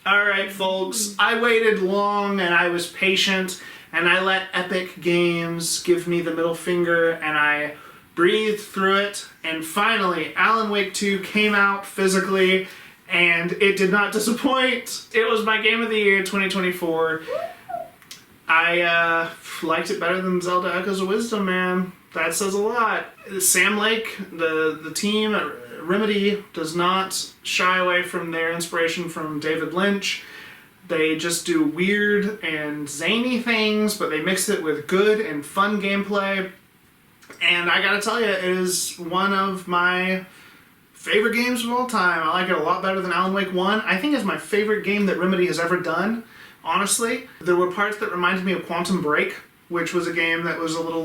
Alright, folks, I waited long and I was patient, and I let Epic Games give me the middle finger, and I breathed through it, and finally, Alan Wake 2 came out physically, and it did not disappoint. It was my game of the year 2024. I liked it better than Zelda Echoes of Wisdom, man. That says a lot. Sam Lake, the team at Remedy, does not shy away from their inspiration from David Lynch. They just do weird and zany things, but they mix it with good and fun gameplay. And I gotta tell you, it is one of my favorite games of all time. I like it a lot better than Alan Wake 1. I think it's my favorite game that Remedy has ever done, honestly. There were parts that reminded me of Quantum Break, which was a game that was a little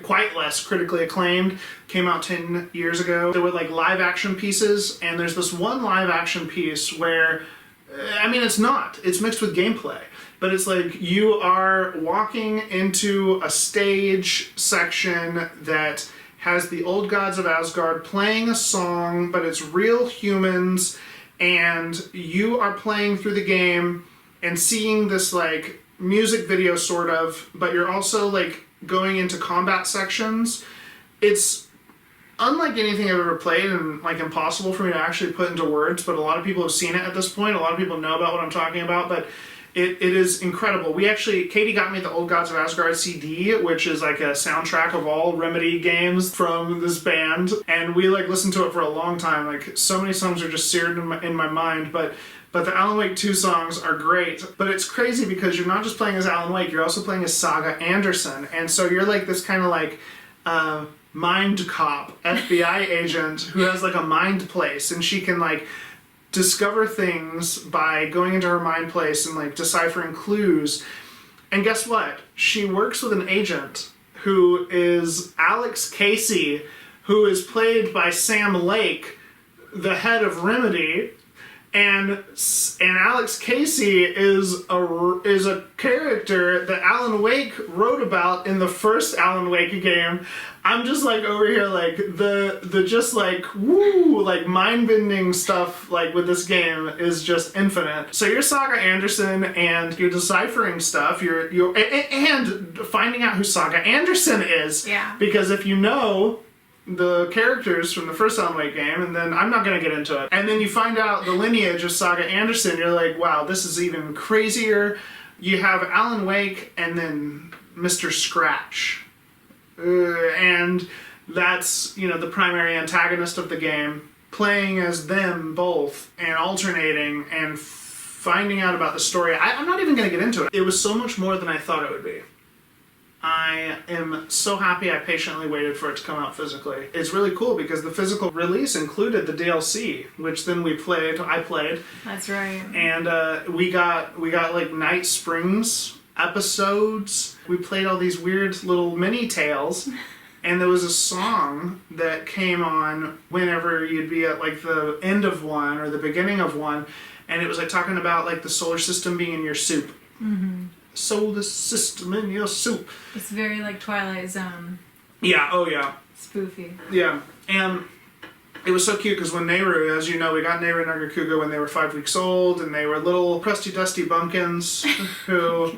quite less critically acclaimed. Came out 10 years ago. There were like live action pieces, and there's this one live action piece where, it's mixed with gameplay. But it's like you are walking into a stage section that has the old gods of Asgard playing a song, but it's real humans, and you are playing through the game and seeing this like music video sort of, but you're also like going into combat sections. It's unlike anything I've ever played, and like impossible for me to actually put into words, but a lot of people have seen it at this point. A lot of people know about what I'm talking about, but it is incredible. Katie got me the Old Gods of Asgard CD, which is like a soundtrack of all Remedy games from this band, and we like listened to it for a long time. Like so many songs are just seared in my mind, but the Alan Wake 2 songs are great. But it's crazy because you're not just playing as Alan Wake, you're also playing as Saga Anderson, and so you're like this kind of like mind cop FBI agent who has like a mind place, and she can like discover things by going into her mind place and like deciphering clues. And guess what? She works with an agent who is Alex Casey, who is played by Sam Lake, the head of Remedy. And Alex Casey is a character that Alan Wake wrote about in the first Alan Wake game. I'm just like over here like the just like woo like mind-bending stuff like with this game is just infinite. So you're Saga Anderson and you're deciphering stuff. You're and finding out who Saga Anderson is. Yeah. Because if you know the characters from the first Alan Wake game, and then I'm not going to get into it, and then you find out the lineage of Saga Anderson, you're like, wow, this is even crazier. You have Alan Wake and then Mr. Scratch. And that's, the primary antagonist of the game, playing as them both and alternating and finding out about the story. I'm not even going to get into it. It was so much more than I thought it would be. I am so happy I patiently waited for it to come out physically. It's really cool because the physical release included the DLC, which then I played. That's right. And we got like Night Springs episodes. We played all these weird little mini tales. And there was a song that came on whenever you'd be at like the end of one or the beginning of one, and it was like talking about like the solar system being in your soup. Mm-hmm. Solar system in your soup. It's very like Twilight Zone. Yeah, oh yeah. Spoofy. Yeah, and it was so cute because when Nehru, as you know, we got Nehru and Nagakuga when they were 5 weeks old, and they were little crusty dusty bumpkins who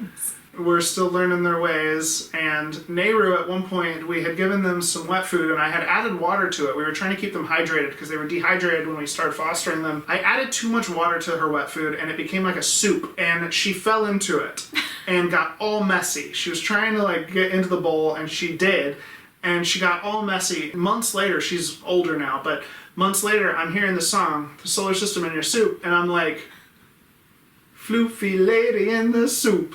were still learning their ways. And Nehru, at one point, we had given them some wet food, and I had added water to it. We were trying to keep them hydrated because they were dehydrated when we started fostering them. I added too much water to her wet food, and it became like a soup, and she fell into it and got all messy. She was trying to like get into the bowl, and she did, and she got all messy. Months later, she's older now, but months later, I'm hearing the song, The Solar System in Your Soup, and I'm like, Floofy lady in the soup.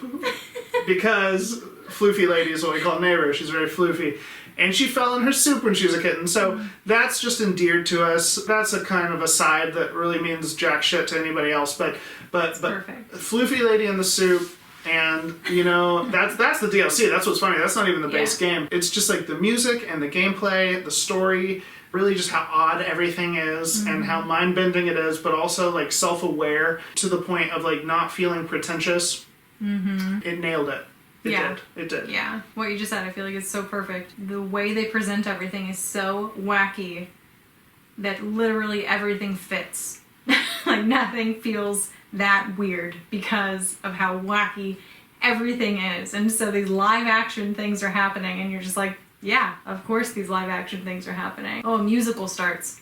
Because Floofy lady is what we call Nehru. She's very floofy. And she fell in her soup when she was a kitten. So that's just endeared to us. That's a kind of aside that really means jack shit to anybody else. But perfect. Floofy lady in the soup. And, that's the DLC. That's what's funny. That's not even the base game. It's just like the music and the gameplay, the story, really just how odd everything is and how mind-bending it is, but also like self-aware to the point of like not feeling pretentious. Mm-hmm. It nailed it. It did. Yeah. What you just said, I feel like it's so perfect. The way they present everything is so wacky that literally everything fits. Like, nothing feels that weird because of how wacky everything is. And so these live action things are happening, and you're just like, yeah, of course these live action things are happening. Oh, a musical starts.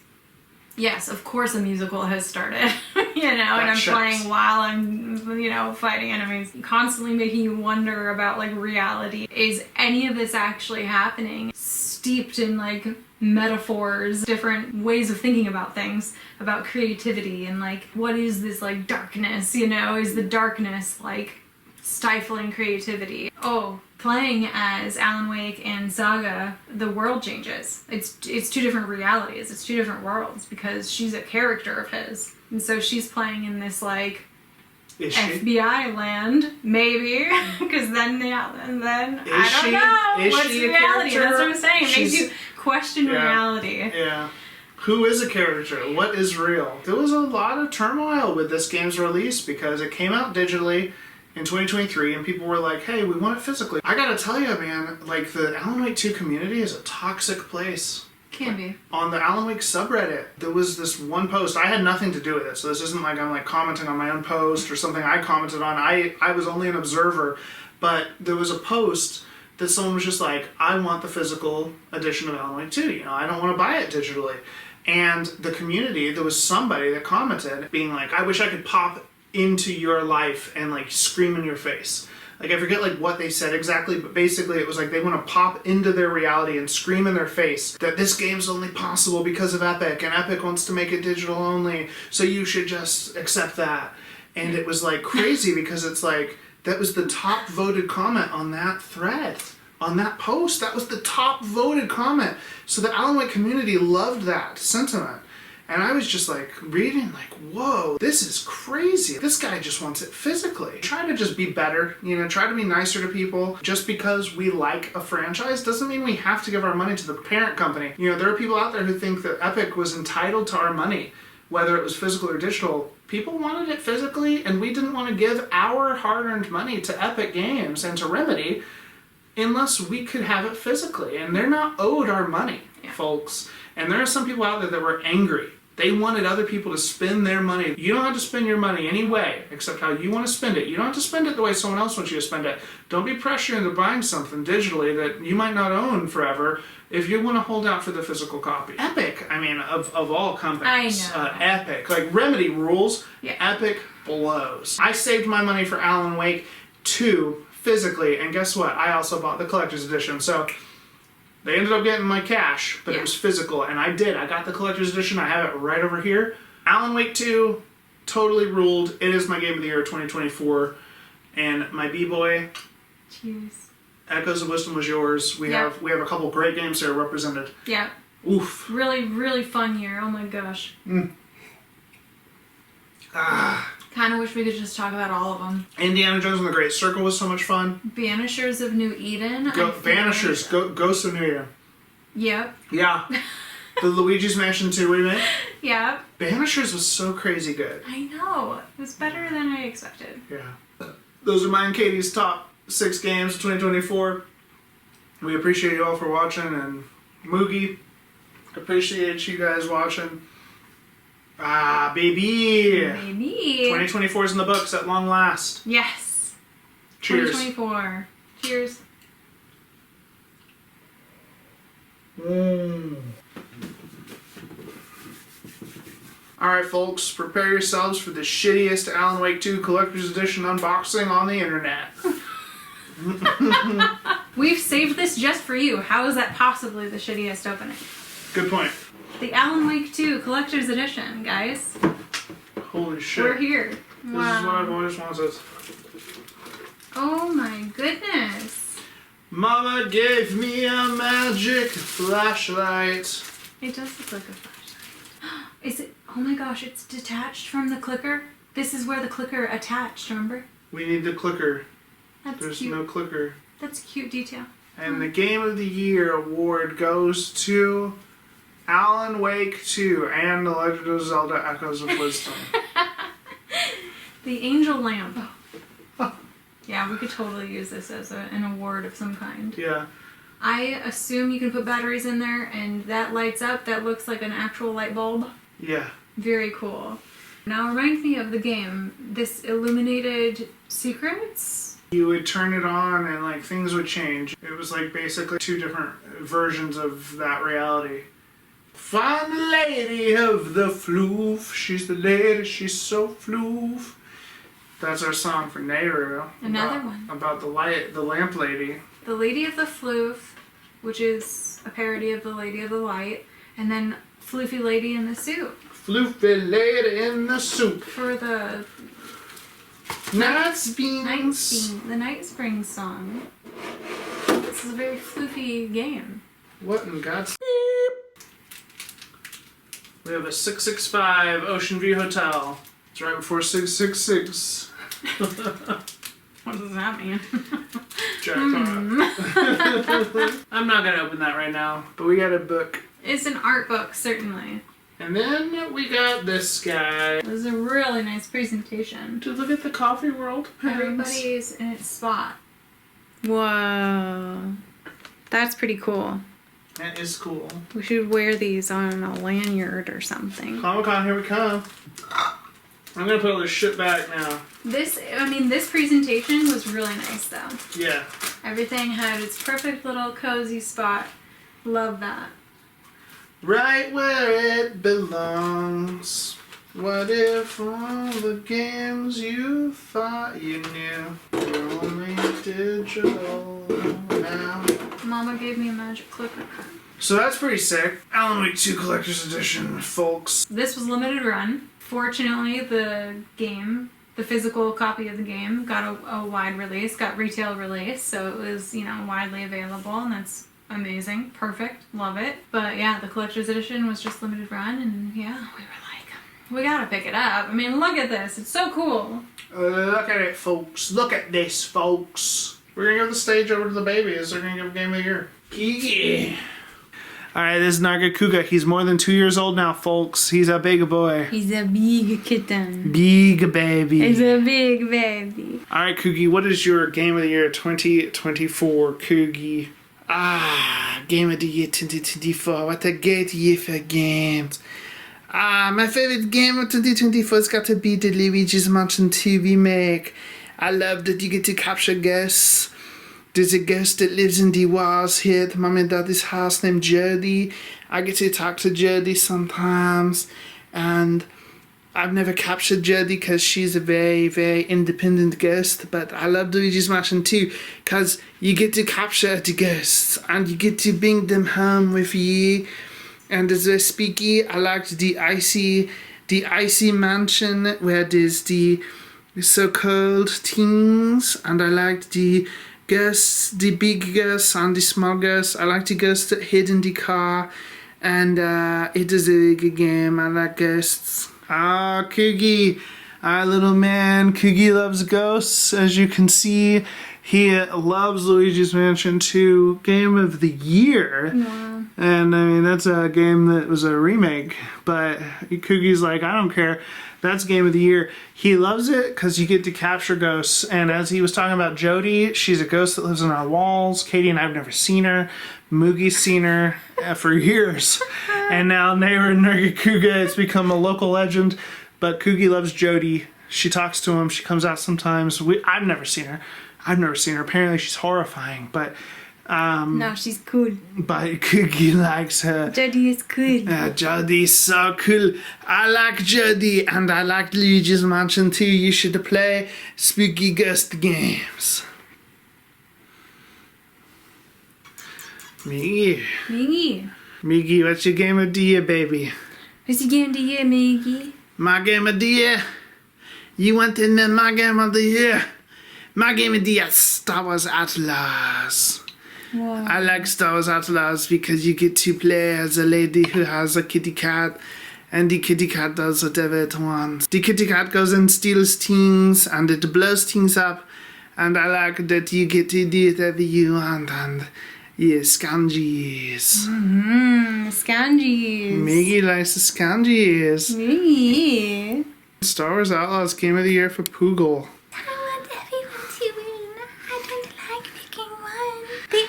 Yes, of course a musical has started. And I'm playing while I'm, fighting enemies. Constantly making you wonder about, like, reality. Is any of this actually happening? Steeped in, like, metaphors, different ways of thinking about things, about creativity, and, like, what is this, like, darkness, Is the darkness, like, stifling creativity? Oh, playing as Alan Wake and Saga, the world changes. It's two different realities. It's two different worlds because she's a character of his. And so she's playing in this, like, FBI land, maybe, because then I don't know what's reality. That's what I'm saying. It makes you question reality. Yeah. Who is a character? What is real? There was a lot of turmoil with this game's release because it came out digitally in 2023 and people were like, hey, we want it physically. I gotta tell you, man, like, the Alan Wake 2 community is a toxic place. Can be. On the Alan Wake subreddit, there was this one post. I had nothing to do with it, so this isn't like I'm like commenting on my own post or something I commented on. I was only an observer, but there was a post that someone was just like, I want the physical edition of Alan Wake 2. I don't want to buy it digitally. And the community, there was somebody that commented being like, I wish I could pop into your life and, like, scream in your face. Like, I forget, like, what they said exactly, but basically it was like they want to pop into their reality and scream in their face that this game's only possible because of Epic, and Epic wants to make it digital only, so you should just accept that. And it was, like, crazy because it's like, that was the top voted comment on that thread. On that post, that was the top voted comment. So the Alan Wake community loved that sentiment. And I was just like reading like, whoa, this is crazy. This guy just wants it physically. Try to just be better, try to be nicer to people. Just because we like a franchise doesn't mean we have to give our money to the parent company. There are people out there who think that Epic was entitled to our money, whether it was physical or digital. People wanted it physically, and we didn't want to give our hard-earned money to Epic Games and to Remedy unless we could have it physically. And they're not owed our money, folks. And there are some people out there that were angry. They wanted other people to spend their money. You don't have to spend your money any way except how you want to spend it. You don't have to spend it the way someone else wants you to spend it. Don't be pressured into buying something digitally that you might not own forever if you want to hold out for the physical copy. Epic, of all companies. I know. Epic. Like, Remedy rules. Yeah. Epic blows. I saved my money for Alan Wake 2 physically, and guess what? I also bought the collector's edition. So they ended up getting my cash, but it was physical, and I did. I got the collector's edition. I have it right over here. Alan Wake 2 totally ruled. It is my game of the year 2024, and my B-boy. Cheers. Echoes of Wisdom was yours. We have a couple great games there represented. Yeah. Oof. Really, really fun year. Oh my gosh. Kind of wish we could just talk about all of them. Indiana Jones and the Great Circle was so much fun. Banishers of New Eden. Banishers. Ghosts of New Eden. Yep. Yeah. The Luigi's Mansion 2 remake. Yep. Banishers was so crazy good. I know. It was better than I expected. Yeah. Those are mine and Katie's top 6 games of 2024. We appreciate you all for watching, and Moogie, appreciate you guys watching. Baby! Baby! 2024 is in the books at long last. Yes! Cheers. 2024. Cheers. Alright, folks, prepare yourselves for the shittiest Alan Wake 2 Collector's Edition unboxing on the internet. We've saved this just for you. How is that possibly the shittiest opening? Good point. The Alan Wake 2 Collector's Edition, guys. Holy shit. We're here. This is what I've always wanted. Oh my goodness. Mama gave me a magic flashlight. It does look like a flashlight. Is it? Oh my gosh, it's detached from the clicker. This is where the clicker attached, remember? We need the clicker. There's cute. No clicker. That's a cute detail. And the Game of the Year award goes to Alan Wake 2 and The Legend of Zelda Echoes of Wisdom. The Angel Lamp. Yeah, we could totally use this as an award of some kind. Yeah. I assume you can put batteries in there and that lights up. That looks like an actual light bulb. Yeah. Very cool. Now remind me of the game. This illuminated secrets? You would turn it on and like things would change. It was like basically two different versions of that reality. Find the lady of the floof. She's the lady, she's so floof. That's our song for Nehru. Another one. About the lamp lady. The Lady of the Floof, which is a parody of the Lady of the Light, and then Floofy Lady in the Soup. Floofy lady in the soup. For the Night beans. the Night Spring song. This is a very floofy game. What in God's... We have a 665 Ocean View Hotel. It's right before 666. What does that mean? Jackpot. I'm not gonna open that right now, but we got a book. It's an art book, certainly. And then we got this guy. It was a really nice presentation. To look at the coffee world. Everybody's in its spot. Whoa. That's pretty cool. That is cool. We should wear these on a lanyard or something. Comic-Con, here we come. I'm gonna put all this shit back now. This presentation was really nice though. Yeah. Everything had its perfect little cozy spot. Love that. Right where it belongs. What if all the games you thought you knew were only digital now? Mama gave me a magic clicker. So that's pretty sick. Alan Wake 2 Collector's Edition, folks. This was limited run. Fortunately, the physical copy of the game got a wide release, got retail release, so it was, widely available, and that's amazing. Perfect. Love it. But yeah, the collector's edition was just limited run, and yeah, we were like, we gotta pick it up. I mean, look at this. It's so cool. Look at it, folks. Look at this, folks. We're gonna give the stage over to the babies. They're gonna give Game of the Year. Yeah. Alright, this is Nagakuga. He's more than 2 years old now, folks. He's a big boy. He's a big kitten. Big baby. He's a big baby. Alright, Kugi, what is your Game of the Year 2024, Kugi? Game of the Year 2024. What a great year for games. My favorite game of 2024 has got to be the Luigi's Mansion 2 remake. I love that you get to capture ghosts. There's a ghost that lives in the walls here at Mom and Daddy's house named Jody. I get to talk to Jody sometimes, and I've never captured Jody because she's a very, very independent ghost, but I love Luigi's Mansion 2 because you get to capture the ghosts and you get to bring them home with you. And as a speaky, I liked the icy mansion where there's the so-called things, and I liked the ghosts, the big ghosts and the small ghosts. I like the ghosts that hid in the car, and it is a really good game. I like ghosts. Kugi, our little man. Kugi loves ghosts, as you can see. He loves Luigi's Mansion 2 Game of the Year. Wow. And I mean, that's a game that was a remake, but Kugi's like, I don't care. That's Game of the Year. He loves it because you get to capture ghosts. And as he was talking about Jody, she's a ghost that lives in our walls. Katie and I have never seen her. Moogie's seen her for years. And now Nehru Nagakuga, it's become a local legend. But Kugi loves Jody. She talks to him. She comes out sometimes. I've never seen her. Apparently she's horrifying, but no, she's cool. But Kugi likes her. Jody is cool. Jody's so cool. I like Jody, and I like Luigi's Mansion 2. You should play spooky ghost games. Miggy, what's your game of the year, baby? What's your game of the year, Miggy? My game of the year? You want to know my game of the year? My game of the year is Star Wars Outlaws. Wow. I like Star Wars Outlaws because you get to play as a lady who has a kitty cat, and the kitty cat does whatever it wants. The kitty cat goes and steals things, and it blows things up, and I like that you get to do whatever you want, and yeah, scangies. Scangies. Miggy likes the scangies. Miggy. Star Wars Outlaws Game of the Year for Poogle. I want everyone to win. I don't like picking one. They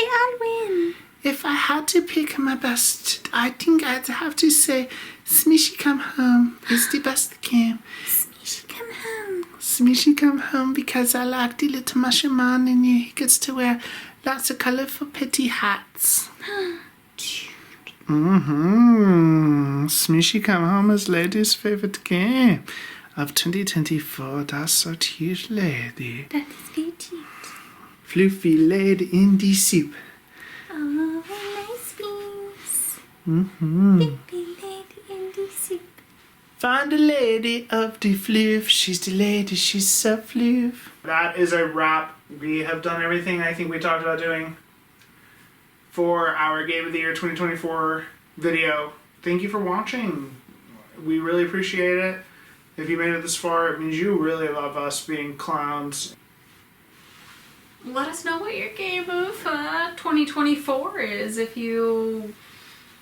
all win. If I had to pick my best I think I'd have to say Smishy Come Home is the best game. Smishy come home. Smishy Come Home because I like the little mushroom man and he gets to wear lots of colourful pretty hats. Smishy Come Home is Lady's favourite game of 2024. That's so cute, lady. That is very cute. Fluffy lady in the soup. Oh, nice beans. Fluffy lady in the soup. Find the lady of the floof. She's the lady, she's so floof. That is a wrap. We have done everything I think we talked about doing for our Game of the Year 2024 video. Thank you for watching. We really appreciate it. If you made it this far, it means you really love us being clowns. Let us know what your game of 2024 is if you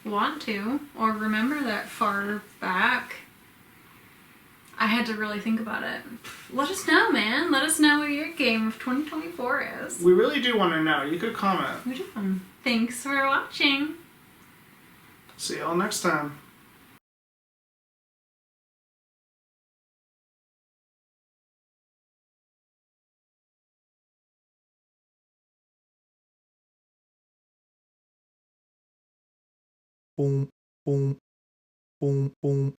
want to, or remember that far back. I had to really think about it. Let us know, man. Let us know what your game of 2024 is. We really do want to know. You could comment. We do. Thanks for watching. See y'all next time. Boom, boom, boom, boom.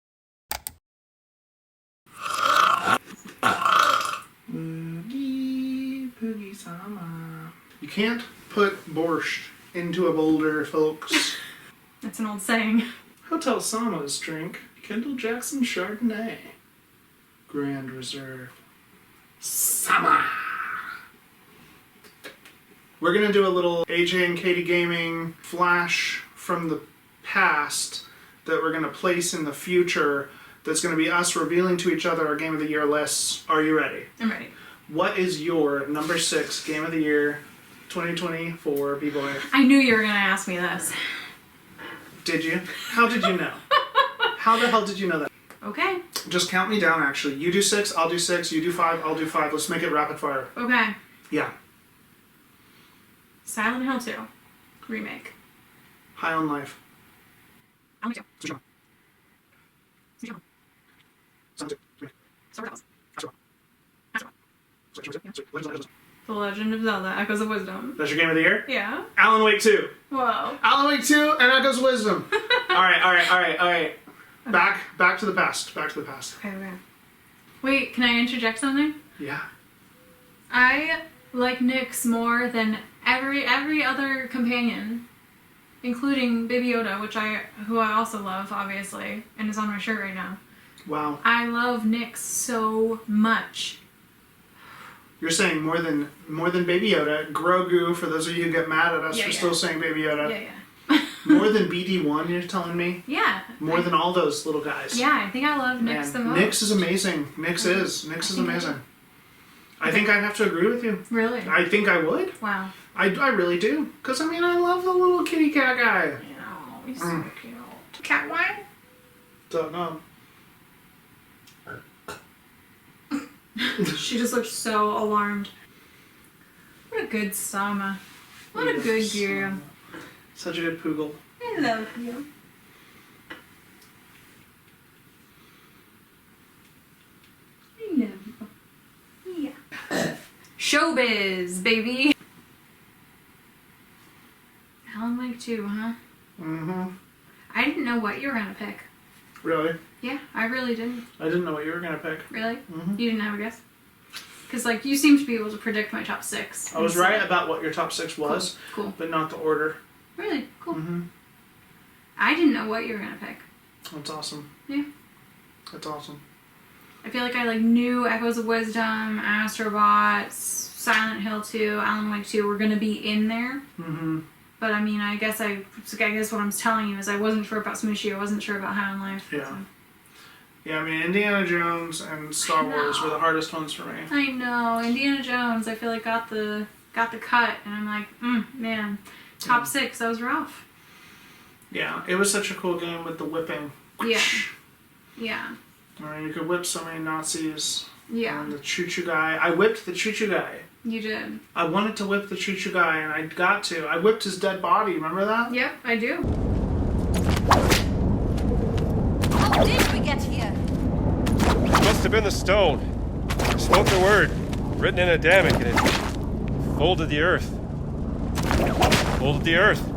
Oogie Poogie Sama. You can't put borscht into a boulder, folks. That's an old saying. Hotel Sama's drink Kendall Jackson Chardonnay. Grand Reserve. Sama. We're gonna do a little AJ and Katie Gaming flash from the past that we're gonna place in the future. That's gonna be us revealing to each other our Game of the Year lists. Are you ready? I'm ready. What is your number 6 Game of the Year 2024 B-Boy? I knew you were going to ask me this. Did you? How did you know? How the hell did you know that? Okay. Just count me down, actually. You do 6, I'll do 6. You do 5, I'll do 5. Let's make it rapid fire. Okay. Yeah. Silent Hill 2. Remake. High on Life. Silent Hill 2. Switch on. Switch on. Sound 2. Remake. Star Wars. Switch on. Switch on. Switch. Legend of Zelda. The Legend of Zelda. Echoes of Wisdom. That's your Game of the Year? Yeah. Alan Wake 2. Whoa. Alan Wake 2 and Echoes of Wisdom. Alright. Back to the past. Back to the past. Okay. Wait, can I interject something? Yeah. I like Nyx more than every other companion, including Baby Yoda, who I also love, obviously, and is on my shirt right now. Wow. I love Nyx so much. You're saying more than Baby Yoda, Grogu, for those of you who get mad at us for still saying Baby Yoda. Yeah. More than BD1, you're telling me? Yeah. More than all those little guys. Yeah, I think I love Nyx the most. Nyx is amazing. Nyx is amazing. I think I'd have to agree with you. Really? I think I would. Wow. I really do. Because, I mean, I love the little kitty cat guy. Oh, he's so cute. Cat wine? Don't know. She just looks so alarmed. What a good Sama. What a good girl. Such a good poogle. I love you. I love you. Yeah. Showbiz, baby. Alan Wake 2, huh? Mm-hmm. I didn't know what you were gonna pick. Really? Yeah, I really didn't. I didn't know what you were going to pick. Really? Mm-hmm. You didn't have a guess? Because, like, you seem to be able to predict my top 6. I was right about what your top 6 was, Cool. but not the order. Really? Cool. Mm-hmm. I didn't know what you were gonna pick. That's awesome. Yeah. That's awesome. I feel like I knew Echoes of Wisdom, Astrobots, Silent Hill 2, Alan Wake 2 were gonna be in there. Mm-hmm. But I mean, I guess what I'm telling you is I wasn't sure about Smooshy. I wasn't sure about High on Life. Yeah. So. Yeah, I mean, Indiana Jones and Star Wars were the hardest ones for me. I know. Indiana Jones, I feel like got the cut, and I'm like, man, top 6, that was rough. Yeah, it was such a cool game with the whipping. Yeah. Yeah. I mean, you could whip so many Nazis. Yeah. And the choo-choo guy. I whipped the choo-choo guy. You did. I wanted to whip the choo-choo guy, and I got to. I whipped his dead body. Remember that? Yep, I do. How did we get here? It must have been the stone. I spoke the word, written in Adamic, and it folded the earth. Folded the earth.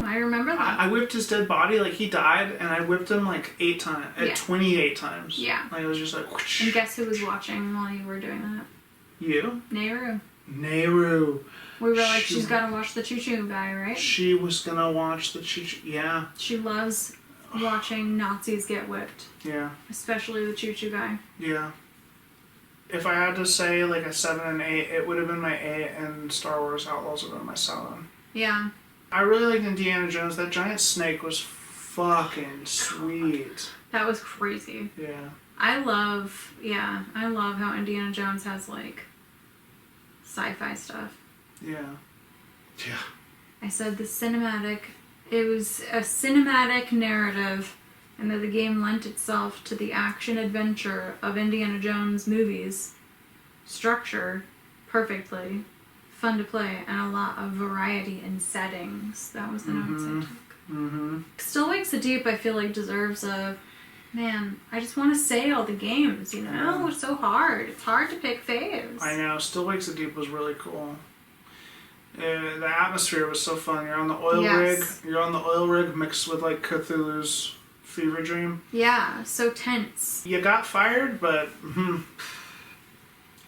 I remember that. I whipped his dead body, like he died, and I whipped him like 8 times, Yeah. 28 times. Yeah. Like it was just like, whoosh. And guess who was watching while you were doing that? You? Nehru. Nehru. We were like, She- she's got to watch the Choo Choo guy, right? She was gonna watch the yeah, She loves watching Nazis get whipped, yeah, especially the Choo Choo guy. yeah. If I had to say like a 7 and 8, it would have been my 8, and Star Wars Outlaws would have been my 7. Yeah. I really liked Indiana Jones. That giant snake was fucking sweet. That was crazy. Yeah. I love how Indiana Jones has like sci-fi stuff. Yeah. Yeah. I said it was a cinematic narrative, and that the game lent itself to the action-adventure of Indiana Jones movies. Structure perfectly, fun to play, and a lot of variety in settings. That was the notes I took. Mm-hmm. Still Wakes the Deep, I feel like, deserves a... Man, I just want to say all the games, you know? Yeah. It's so hard. It's hard to pick faves. I know. Still Wakes the Deep was really cool. The atmosphere was so fun. You're on the oil rig. Yes. You're on the oil rig mixed with like Cthulhu's fever dream. Yeah, so tense. You got fired, but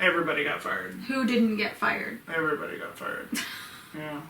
everybody got fired. Who didn't get fired? Everybody got fired. Yeah.